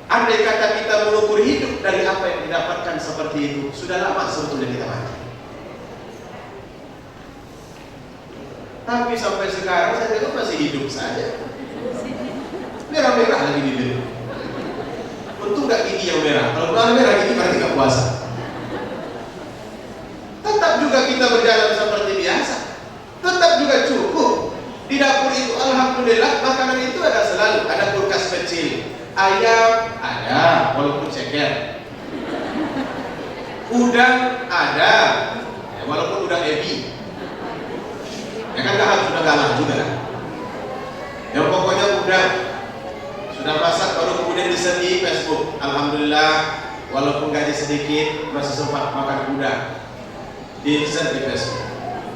S8: Andai kata kita mengukur hidup dari apa yang didapatkan seperti itu, sudah lama sebetulnya kita mati. Tapi sampai sekarang saya juga masih hidup saja. Merah-merah lagi bibir. Untung nggak gigi yang merah. Kalau merah gigi berarti nggak puasa. Tetap juga kita berjalan seperti biasa. Tetap juga cukup. Di dapur itu alhamdulillah makanan itu ada selalu. Ada kulkas kecil, ayam ada walaupun ceker, udang ada ya, walaupun udang ebi. Ya kan nggak harus sudah galah juga. Yang pokoknya udang sudah masak baru kemudian disedih Facebook. Alhamdulillah walaupun gaji sedikit masih sempat makan udang. Di Facebook.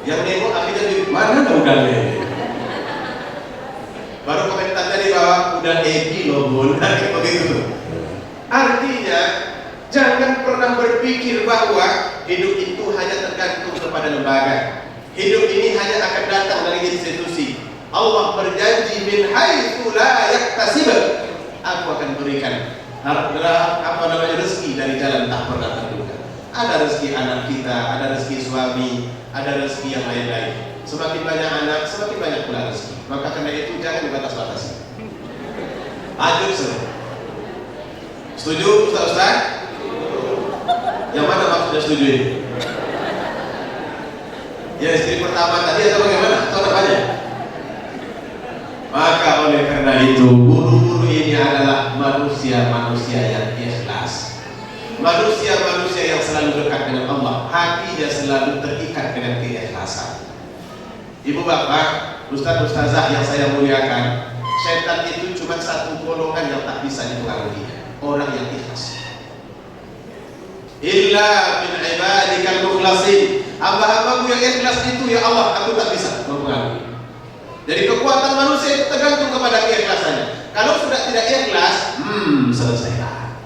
S8: Yang nengok akhirnya di mana udangnya? Baru komentarnya di bawah udah ebi loh bun, begitu. Artinya jangan pernah berpikir bahwa hidup itu hanya tergantung kepada lembaga. Hidup ini hanya akan datang dari institusi. Allah berjanji min haitsu la yahtasib, aku akan berikan rezeki dari jalan tak pernah terduga. Ada rezeki anak kita, ada rezeki suami, ada rezeki yang lain-lain. Semakin banyak anak, semakin banyak pula rezeki. Maka karena itu jangan dibatas-batasi. Lanjut semua. Setuju Ustaz? Yang mana maksudnya setuju ini? Ya istri pertama tadi atau bagaimana? Atau apa aja? Maka oleh karena itu guru-guru ini adalah manusia-manusia yang ikhlas. Manusia-manusia yang selalu dekat dengan Allah. Hatinya selalu terikat dengan keikhlasan. Ibu bapak, ustaz-ustazah yang saya muliakan, setan itu cuma satu golongan yang tak bisa dipengaruhi. Orang yang ikhlas. Illa min ibadikal mukhlasin. Hamba-hambamu yang ikhlas itu ya Allah, aku tak bisa mempengaruhi. Jadi kekuatan manusia itu tergantung kepada keikhlasannya. Kalau sudah tidak ikhlas, selesailah.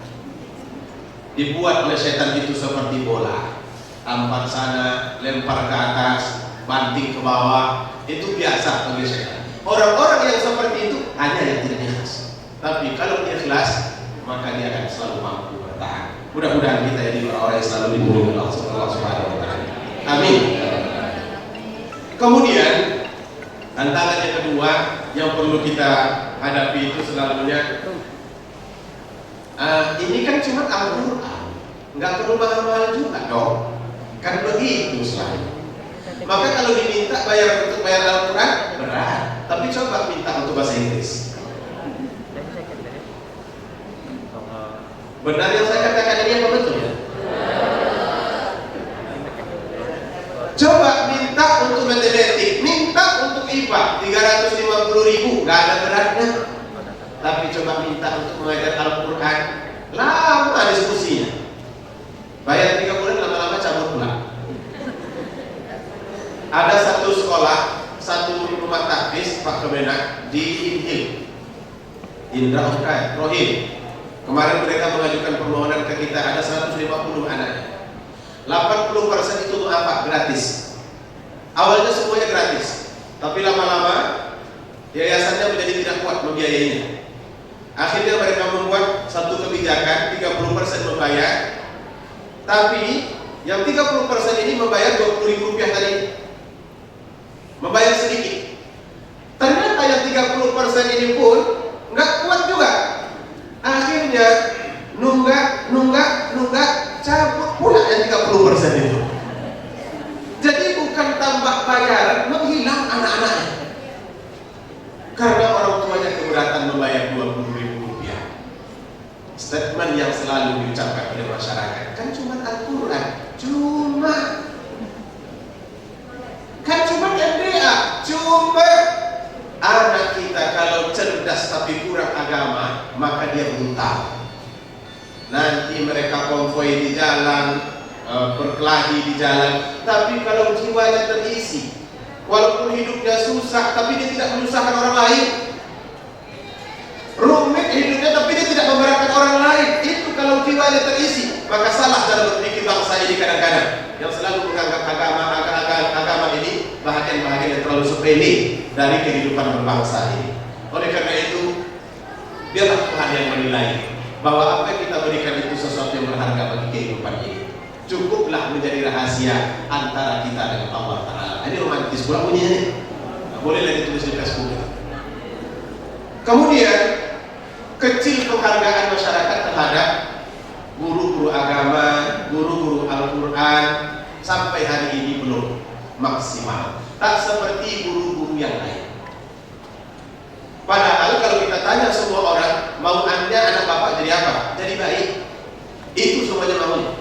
S8: Dibuat oleh setan itu seperti bola, tampar sana, lempar ke atas, banting ke bawah. Itu biasa bagi setan. Orang-orang yang seperti itu hanya yang tidak ikhlas. Tapi kalau ikhlas, maka dia akan selalu mampu bertahan. Mudah-mudahan kita jadi orang-orang yang selalu dimuliakan Allah Subhanahu wa taala. Amin. Kemudian tantangan yang kedua yang perlu kita hadapi itu selalunya ini kan cuma Al-Quran, nggak perlu mahal-mahal juga dong, kan begitu selalu. Maka kalau diminta untuk bayar Al-Quran berat, tapi coba minta untuk bahasa Inggris. Benar yang saya katakan ini apa betul ya? Coba minta untuk matematik, minta untuk IPA 350.000, nggak ada beratnya. Tapi coba minta untuk mengajar Al-Quran, lama diskusinya. Bayar 3 bulan, lama-lama cabut pulang. Ada satu sekolah, satu rumah tahfiz Pak Kemenak di Inhil, Indra Rohim. Kemarin mereka mengajukan permohonan ke kita, ada 150 anak. 80% itu untuk apa? Gratis. Awalnya semuanya gratis, tapi lama-lama yayasannya menjadi tidak kuat membiayainya. Akhirnya mereka membuat satu kebijakan 30% membayar, tapi yang 30% ini membayar Rp20.000 tadi, membayar sedikit. Ternyata yang 30% ini pun nggak kuat juga. Akhirnya nunggak cabut pula yang 30% itu. Jadi bukan tambah bayaran, menghilang anak-anaknya. Karena orang tuanya keberatan membayar Rp20.000. Statement yang selalu diucapkan oleh masyarakat, kan cuma Al-Quran, cuma MBA, cuma anak kita kalau cerdas tapi kurang agama, maka dia brutal. Nanti mereka konvoi di jalan, berkelahi di jalan. Tapi kalau jiwanya terisi, walaupun hidupnya susah, tapi dia tidak menyusahkan orang lain. Rumit hidupnya, tapi dia tidak memberatkan orang lain. Itu kalau jiwanya terisi. Maka salah dalam berpikir bangsa ini kadang-kadang, yang selalu menganggap agama ini bahagian-bahagian yang terlalu sepele dari kehidupan berbangsa ini. Oleh karena itu, biarlah Tuhan yang menilai bahwa apa yang kita berikan itu sesuatu yang berharga bagi kehidupan ini. Cukuplah menjadi rahasia antara kita dengan Allah Ta'ala. Ini romantis pula bunyinya nih. Nah, boleh lagi tulis di Facebook. Kemudian kecil penghargaan masyarakat terhadap guru-guru agama, guru-guru Al-Quran sampai hari ini belum maksimal. Tak seperti guru-guru yang lain. Padahal kalau kita tanya semua orang, mau Anda anak bapak jadi apa? Jadi baik. Itu semuanya maunya.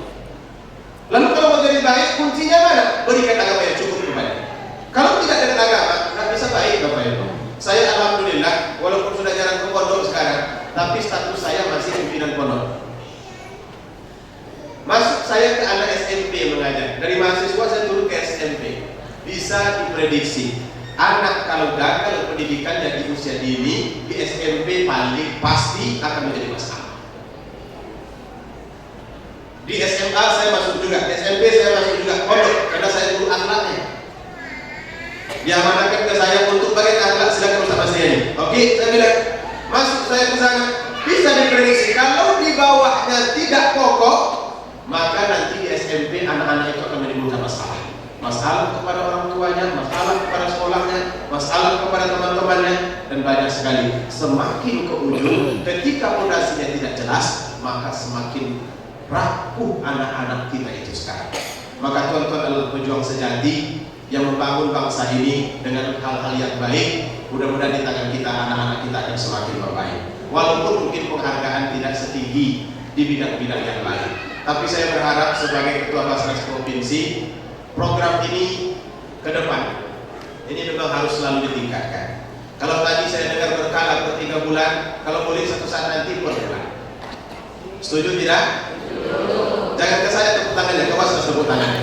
S8: Lalu kalau mau jadi baik, kuncinya mana? Berikan agama yang cukup kepada. Kalau tidak dengan agama, nggak bisa baik Bapak Ibu. Saya alhamdulillah, walaupun sudah jarang ke pondok sekarang, tapi status saya masih pimpinan pondok. Masuk saya ke anak SMP mengajar. Dari mahasiswa saya turun ke SMP. Bisa diprediksi. Anak kalau gagal pendidikannya di usia dini, di SMP paling pasti akan menjadi masalah. Di SMA saya masuk juga, di SMP saya masuk juga pondok karena saya guru akhlaknya. Diamanahkan ke saya untuk bagian akhlak, silakan Ustaz Masriani. Oke, saya bilang masuk saya ke sana, bisa diprediksi kalau di bawahnya tidak kokoh, maka nanti di SMP anak-anak itu akan menimbulkan masalah. Masalah kepada orang tuanya, masalah kepada sekolahnya, masalah kepada teman-temannya, dan banyak sekali. Semakin ke ujung, ketika fondasinya tidak jelas, maka semakin rapuh anak-anak kita itu sekarang. Maka tuan-tuan adalah pejuang sejati yang membangun bangsa ini dengan hal-hal yang baik. Mudah-mudahan di tangan kita, anak-anak kita akan semakin membaik. Walaupun mungkin penghargaan tidak setinggi di bidang-bidang yang lain, tapi saya berharap sebagai Ketua Basnas Provinsi, program ini ke depan ini memang harus selalu ditingkatkan. Kalau tadi saya dengar berkala per 3 bulan, kalau boleh satu saat nanti per bulan. Setuju tidak? Jangan ke saya tepuk tangannya, ke Basnas tepuk tangannya.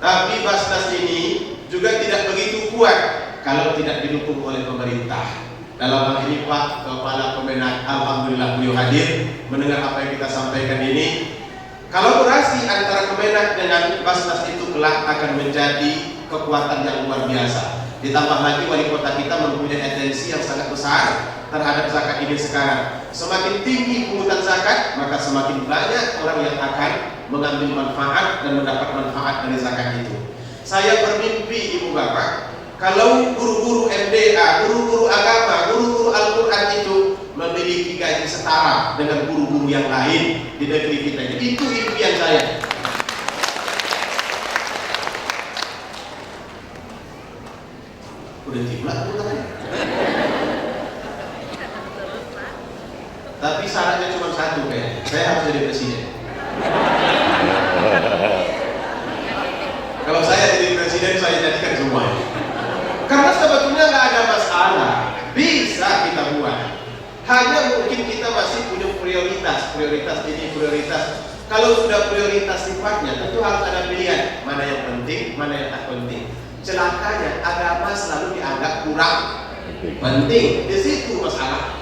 S8: Tapi Basnas ini juga tidak begitu kuat kalau tidak didukung oleh pemerintah. Dalam hal ini Pak Kepala Kemenak, alhamdulillah beliau hadir mendengar apa yang kita sampaikan ini. Kolaborasi antara Kemenak dengan Basnas itu kelak akan menjadi kekuatan yang luar biasa. Ditambah lagi wali kota kita mempunyai atensi yang sangat besar terhadap zakat ini sekarang. Semakin tinggi pungutan zakat, maka semakin banyak orang yang akan mengambil manfaat dan mendapat manfaat dari zakat itu. Saya bermimpi Ibu Bapak, kalau guru-guru MDA, guru-guru agama, guru-guru Al-Quran itu memiliki gaji setara dengan guru-guru yang lain di negeri kita. Itu impian saya. Udah tiba bukan? Tapi syaratnya cuma satu kayaknya. Saya harus jadi presiden. Kalau saya jadi presiden, saya jadikan semuanya. Karena sebetulnya nggak ada masalah, bisa kita buat. Hanya mungkin kita masih punya prioritas ini, prioritas. Kalau sudah prioritas sifatnya, tentu harus ada pilihan mana yang penting, mana yang tak penting. Celakanya agama selalu dianggap kurang penting, di situ masalah.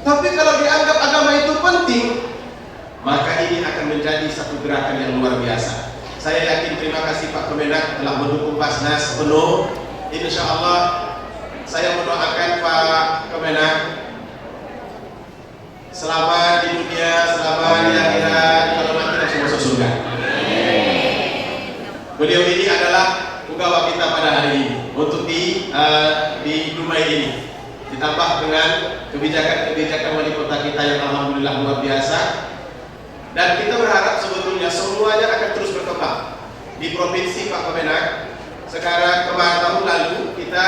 S8: Tapi kalau dianggap agama itu penting, maka ini akan menjadi satu gerakan yang luar biasa. Saya yakin, terima kasih Pak Kemenak telah mendukung Basnas penuh. Insya Allah saya mendoakan Pak Kemenak selamat di dunia, selamat di akhirat, kalau nanti langsung masuk surga. Beliau ini adalah penggawa kita pada hari ini untuk di Dumai ini, ditambah dengan kebijakan-kebijakan wali kota kita yang alhamdulillah luar biasa. Dan kita berharap sebetulnya semuanya akan terus berkembang di provinsi Pak Kemenak. Sekarang kemarin tahun lalu kita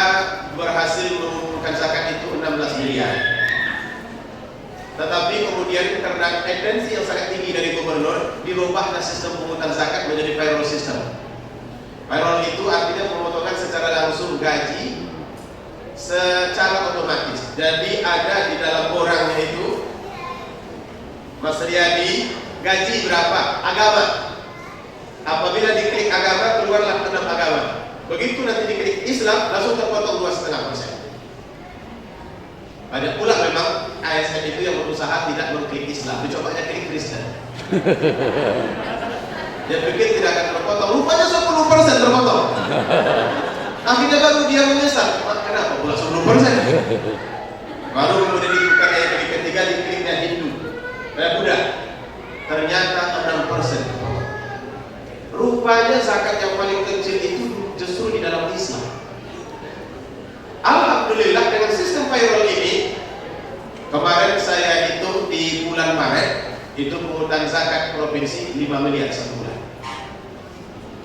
S8: berhasil mengumpulkan zakat itu 16 miliar. Tetapi kemudian karena tendensi yang sangat tinggi dari gubernur, dirubahlah sistem pemungutan zakat menjadi payroll system. Payroll itu artinya pemotongan secara langsung gaji secara otomatis. Jadi ada di dalam borangnya itu, Mas Riyadi, gaji berapa? Agama. Apabila diklik agama, keluarlah 6 agama. Begitu nanti diklik Islam, langsung terpotong 2,5%. Banyak pula memang ASN itu yang berusaha tidak mengklik Islam, dicobanya klik Kristen. Dia pikir tidak akan terpotong, rupanya 10% terpotong. Akhirnya baru dia menyesal, kenapa pula 10%? Baru kemudian ditukar yang ketiga, dikliknya Hindu, Buddha. Ternyata 6%. Rupanya zakat yang paling kecil itu justru di dalam Islam. Alhamdulillah dengan sistem payroll ini, kemarin saya hitung di bulan Maret itu pungutan zakat provinsi 5 miliar satu bulan.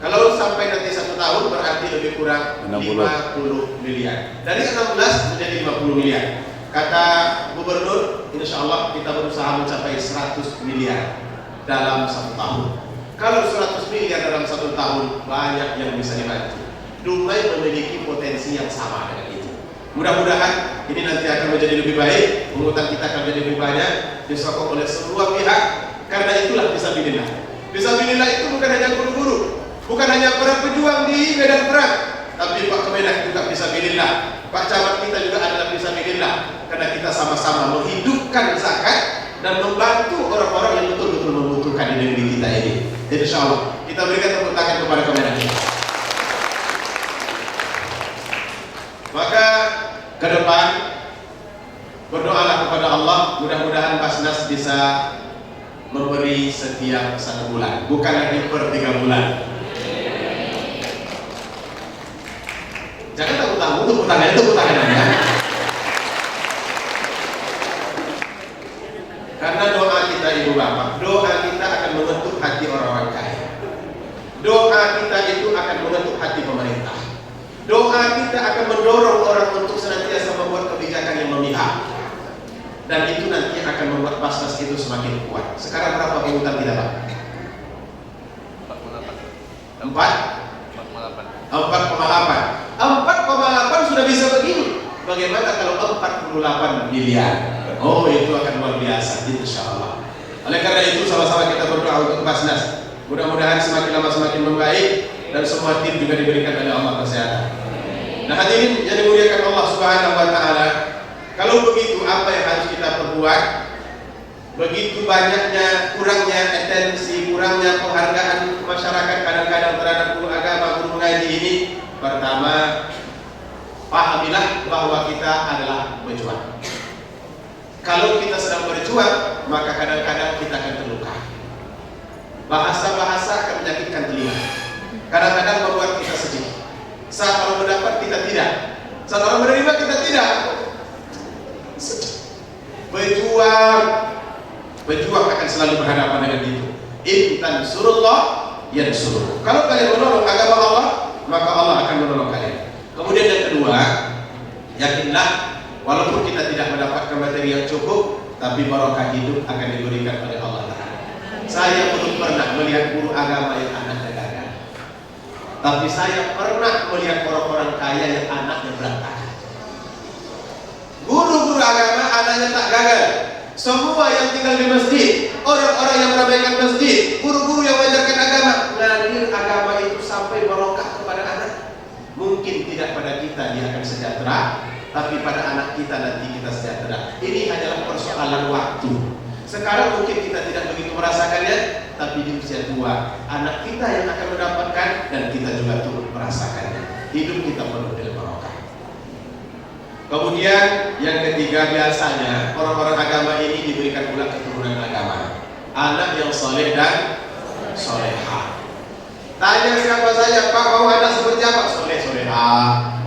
S8: Kalau sampai nanti 1 tahun berarti lebih kurang 50 miliar. Dari 16 menjadi 50 miliar. Kata gubernur, insya Allah kita berusaha mencapai 100 miliar dalam 1 tahun. Kalau 100 miliar dalam 1 tahun, banyak yang bisa dibantu. Dumai memiliki potensi yang sama dengan itu. Mudah-mudahan ini nanti akan menjadi lebih baik, pungutan kita akan menjadi lebih banyak, disokong oleh semua pihak. Karena itulah fisabilillah. Fisabilillah itu bukan hanya guru-guru, bukan hanya para pejuang di medan perang, tapi Pak Kemenak juga fisabilillah, Pak Camat kita juga adalah fisabilillah. Karena kita sama-sama menghidupkan zakat dan membantu orang-orang yang betul-betul membutuhkan di negeri kita ini. Insya Allah kita berikan tepuk tangan kepada Kemenak. Maka ke depan berdoalah kepada Allah mudah-mudahan Basnas bisa memberi setiap 1 bulan, bukan lagi per 3 bulan. Jangan tepuk tangan ya. Karena doa kita ibu bapak, doa kita akan membentuk hati orang-orang kaya. Doa kita itu akan membentuk hati pemerintah. Doa kita akan mendorong orang untuk senantiasa membuat kebijakan yang memihak. Dan itu nanti akan membuat Basnas itu semakin kuat. Sekarang berapa penghutang kita Pak? 4,8 sudah bisa begini. Bagaimana kalau 48 miliar? Oh, itu akan luar biasa, insyaallah. Oleh karena itu sama-sama kita berdoa untuk Basnas. Mudah-mudahan semakin lama semakin membaik dan semua tim juga diberikan oleh Allah kesehatan. Nah hadirin yang dimuliakan Allah Subhanahu wa taala, kalau begitu apa yang harus kita perbuat? Begitu banyaknya, kurangnya atensi, kurangnya penghargaan masyarakat kadang-kadang terhadap guru agama, guru mengaji ini. Pertama, pahamilah bahwa kita adalah berjuang. Kalau kita sedang berjuang, maka kadang-kadang kita akan terluka. Bahasa-bahasa akan menyakitkan telinga. Kadang-kadang membuat kita sedih. Saat orang mendapat kita tidak. Saat orang menerima kita tidak. Berjuang akan selalu berhadapan dengan itu. In tansurullah yansurukum. Kalau kalian menolong agama Allah, maka Allah akan menolong kalian. Kemudian yang kedua, yakinlah walaupun kita tidak mendapatkan materi yang cukup, tapi barokah hidup akan diberikan oleh Allah Ta'ala. Saya belum pernah melihat guru agama yang anaknya gagal, tapi saya pernah melihat orang-orang kaya yang anaknya berantakan. Guru-guru agama anaknya tak gagal. Semua yang tinggal di masjid, orang-orang yang meramaikan masjid, guru-guru yang mengajarkan agama, ngalir agama itu sampai barokah kepada anak. Mungkin tidak pada kita dia akan sejahtera, tapi pada anak kita nanti kita sejahtera. Ini hanyalah persoalan waktu. Sekarang mungkin kita tidak begitu merasakannya, tapi di usia tua anak kita yang akan mendapatkan dan kita juga turut merasakannya. Hidup kita penuh dengan barokah. Kemudian yang ketiga, biasanya orang-orang agama ini diberikan pula keturunan agama, anak yang soleh dan solehah. Tanya siapa saja, Pak mau anak seperti apa? Soleh solehah.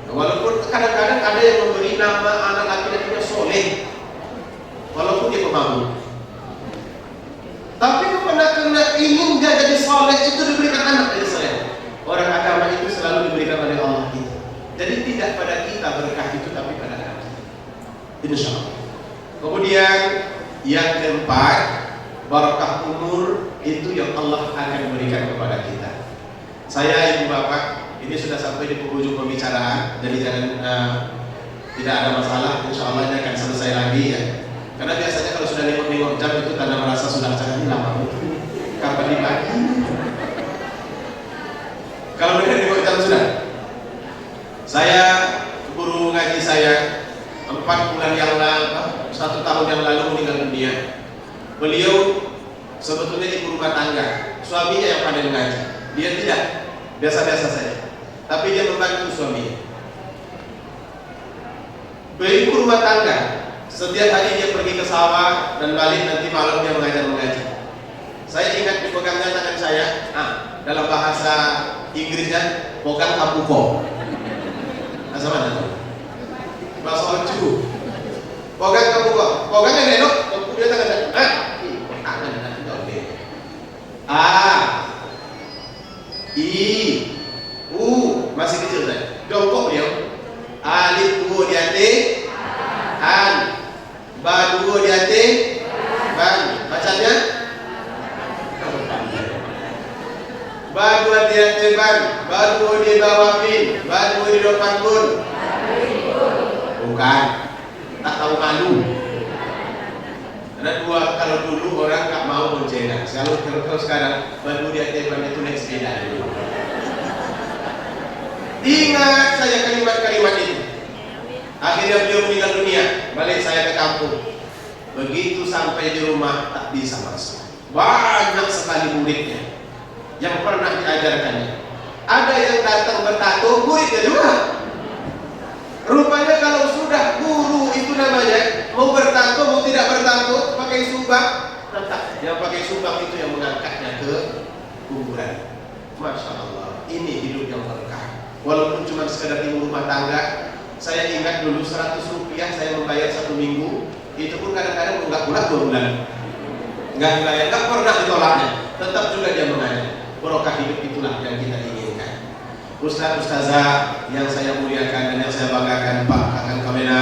S8: Walaupun kadang-kadang ada yang memberi nama anak laki-lakinya soleh, walaupun dia pemabuk. Tapi karena ingin dia jadi soleh itu diberikan anak jadi soleh. Orang agama itu selalu diberikan oleh Allah itu. Jadi tidak pada kita berkah itu, tapi pada anak kita. Insyaallah. Kemudian yang keempat, barakah umur itu yang Allah akan berikan kepada kita. Saya ibu bapak ini sudah sampai di penghujung pembicaraan, jadi jangan tidak ada masalah. Insyaallah ini akan selesai lagi ya. Karena biasanya kalau sudah nengok-nengok jam itu tanda merasa sudah sangat lama. Kapan dibagi? Kalau nengok jam sudah. Saya guru ngaji saya 4 bulan yang lalu, 1 tahun yang lalu meninggal dunia. Beliau sebetulnya ibu rumah tangga, suaminya yang pandai mengaji, dia tidak, biasa-biasa saja. Tapi dia membantu suaminya. Ibu rumah tangga, setiap hari dia pergi ke sawah dan balik, nanti malam dia mengajar-mengaji. Saya ingat dipegangnya tangan saya, dalam bahasa Inggrisnya, pogang kapuko. Bahasa mana tuh? Bahasa Oju. Pogang kapuko. Pogang yang enok, dia tangan saya. I, U, masih kecil saya. Jongkok dia. Alif 2 di atas, an. Ba 2 di atas, ban. Bacanya? Ba 2 di atas ban, ba 2 di bawah bin, ba 2 di depan bun. Bukan. Tak tahu malu. Karena kalau dulu orang tak mau boncengan. Kalau sekarang baru dia teman itu naik sepeda dulu. Ingat saya kalimat-kalimat itu. Akhirnya beliau meninggal dunia. Balik saya ke kampung. Begitu sampai di rumah tak bisa masuk. Banyak sekali muridnya yang pernah diajarkannya. Ada yang datang bertato, muridnya juga. Rupanya kalau sudah guru itu namanya mau bertato bertangkut, mau tidak bertangkut, pakai subak, tetap yang pakai subak itu yang mengangkatnya ke kuburan. Masya Allah, ini hidup yang berkah. Walaupun cuma sekedar ibu rumah tangga, saya ingat dulu 100 rupiah saya membayar 1 minggu, itu pun kadang-kadang nggak pulang 2 bulan, nggak dibayar, nggak pernah ditolaknya, tetap juga dia mengajar. Barokah hidup itulah yang kita inginkan. Ustaz-ustazah yang saya muliakan dan yang saya banggakan, Pak Kakang Kamena,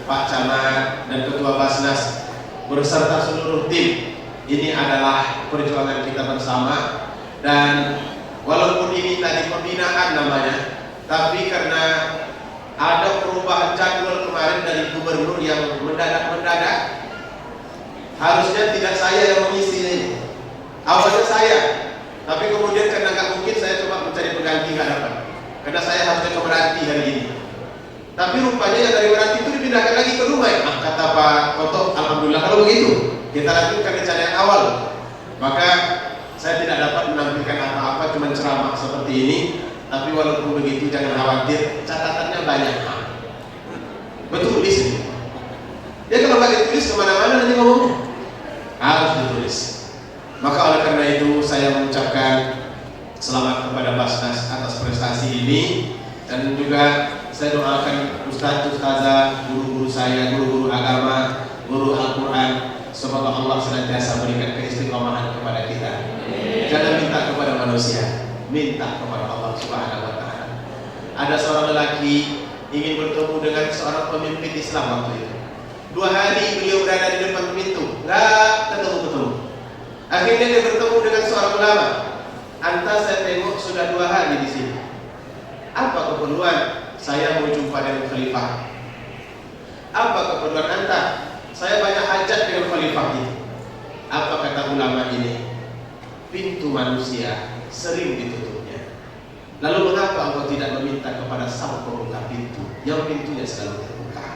S8: Pak Camat, dan Ketua Basnas beserta seluruh tim, ini adalah perjuangan kita bersama. Dan walaupun ini tadi pembinaan namanya, tapi karena ada perubahan jadwal kemarin dari gubernur yang mendadak-mendadak, harusnya tidak saya yang mengisi ini. Awalnya saya, tapi kemudian karena nggak mungkin, saya coba mencari pengganti, nggak dapat. Karena saya harusnya ke Meranti hari ini. Tapi rupanya yang dari Meranti itu dipindahkan lagi ke Dumai. Nah, kata Pak Toto, alhamdulillah kalau begitu, kita lanjutkan rencana yang awal. Maka saya tidak dapat menampilkan apa-apa, cuma ceramah seperti ini. Tapi walaupun begitu jangan khawatir, catatannya banyak. Betul tulis ini. Ya kalau nggak ditulis kemana-mana nanti ngomongnya, harus ditulis. Maka oleh karena itu saya mengucapkan selamat kepada Basnas atas prestasi ini, dan juga saya doakan ustaz-ustazah, guru-guru saya, guru-guru agama, guru Al-Quran, semoga Allah senantiasa berikan keistiqomahan kepada kita. Jangan minta kepada manusia, minta kepada Allah Subhanahu wa Ta'ala. Ada seorang lelaki ingin bertemu dengan seorang pemimpin Islam waktu itu. 2 hari beliau berada di depan pintu, nggak ketemu-ketemu. Akhirnya dia bertemu dengan seorang ulama. Anta, saya tengok sudah 2 hari di sini. Apa keperluan? Saya mau jumpa dengan khalifah. Apa keperluan anta? Saya banyak hajat dengan khalifah ini. Apa kata ulama ini? Pintu manusia sering ditutupnya. Lalu mengapa engkau tidak meminta kepada sang pembuka pintu yang pintunya selalu terbuka?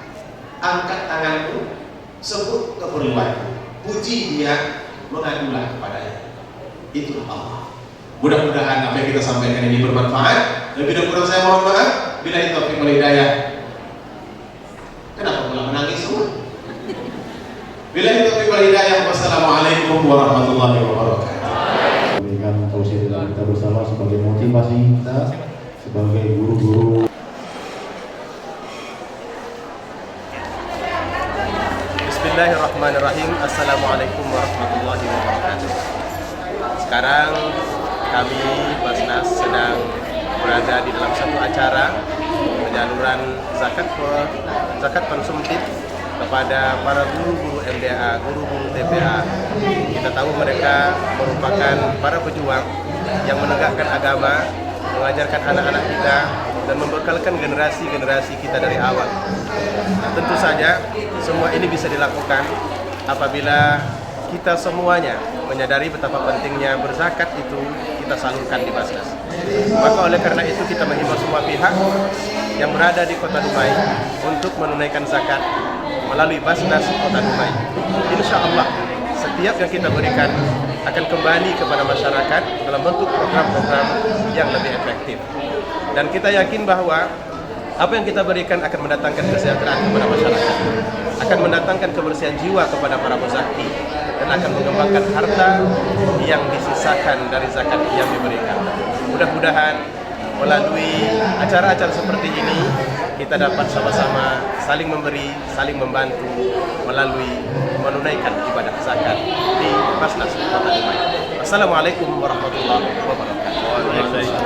S8: Angkat tanganmu, sebut keperluan, puji dia, mengadulah kepadanya. Itulah Allah. Mudah-mudahan apa yang kita sampaikan ini bermanfaat. Lebih dan kurang saya mohon maaf. Billahi taufiq wal hidayah. Kenapa pula menangis semua? Billahi taufiq wal hidayah. Wassalamualaikum warahmatullahi wabarakatuh.
S10: Berikan tausiah dalam kita bersama sebagai motivasi kita sebagai guru-guru.
S11: Bismillahirrahmanirrahim. Assalamualaikum warahmatullahi wabarakatuh. Sekarang kami Basnas sedang berada di dalam satu acara penyaluran zakat konsumtif kepada para guru-guru MDA, guru-guru TPA. Kita tahu mereka merupakan para pejuang yang menegakkan agama, mengajarkan anak-anak kita, dan membekalkan generasi-generasi kita dari awal. Nah, tentu saja semua ini bisa dilakukan apabila kita semuanya menyadari betapa pentingnya berzakat itu kita salurkan di Basnas. Maka oleh karena itu kita menghimbau semua pihak yang berada di Kota Dumai untuk menunaikan zakat melalui Basnas Kota Dumai. Insya Allah setiap yang kita berikan akan kembali kepada masyarakat dalam bentuk program-program yang lebih efektif. Dan kita yakin bahwa apa yang kita berikan akan mendatangkan kesejahteraan kepada masyarakat, akan mendatangkan kebersihan jiwa kepada para muzaki, dan akan mengembangkan harta yang disisakan dari zakat yang diberikan. Mudah-mudahan melalui acara-acara seperti ini kita dapat sama-sama saling memberi, saling membantu melalui menunaikan ibadah zakat di Basnas Kota Dumai. Assalamualaikum warahmatullahi wabarakatuh.
S12: Indonesia,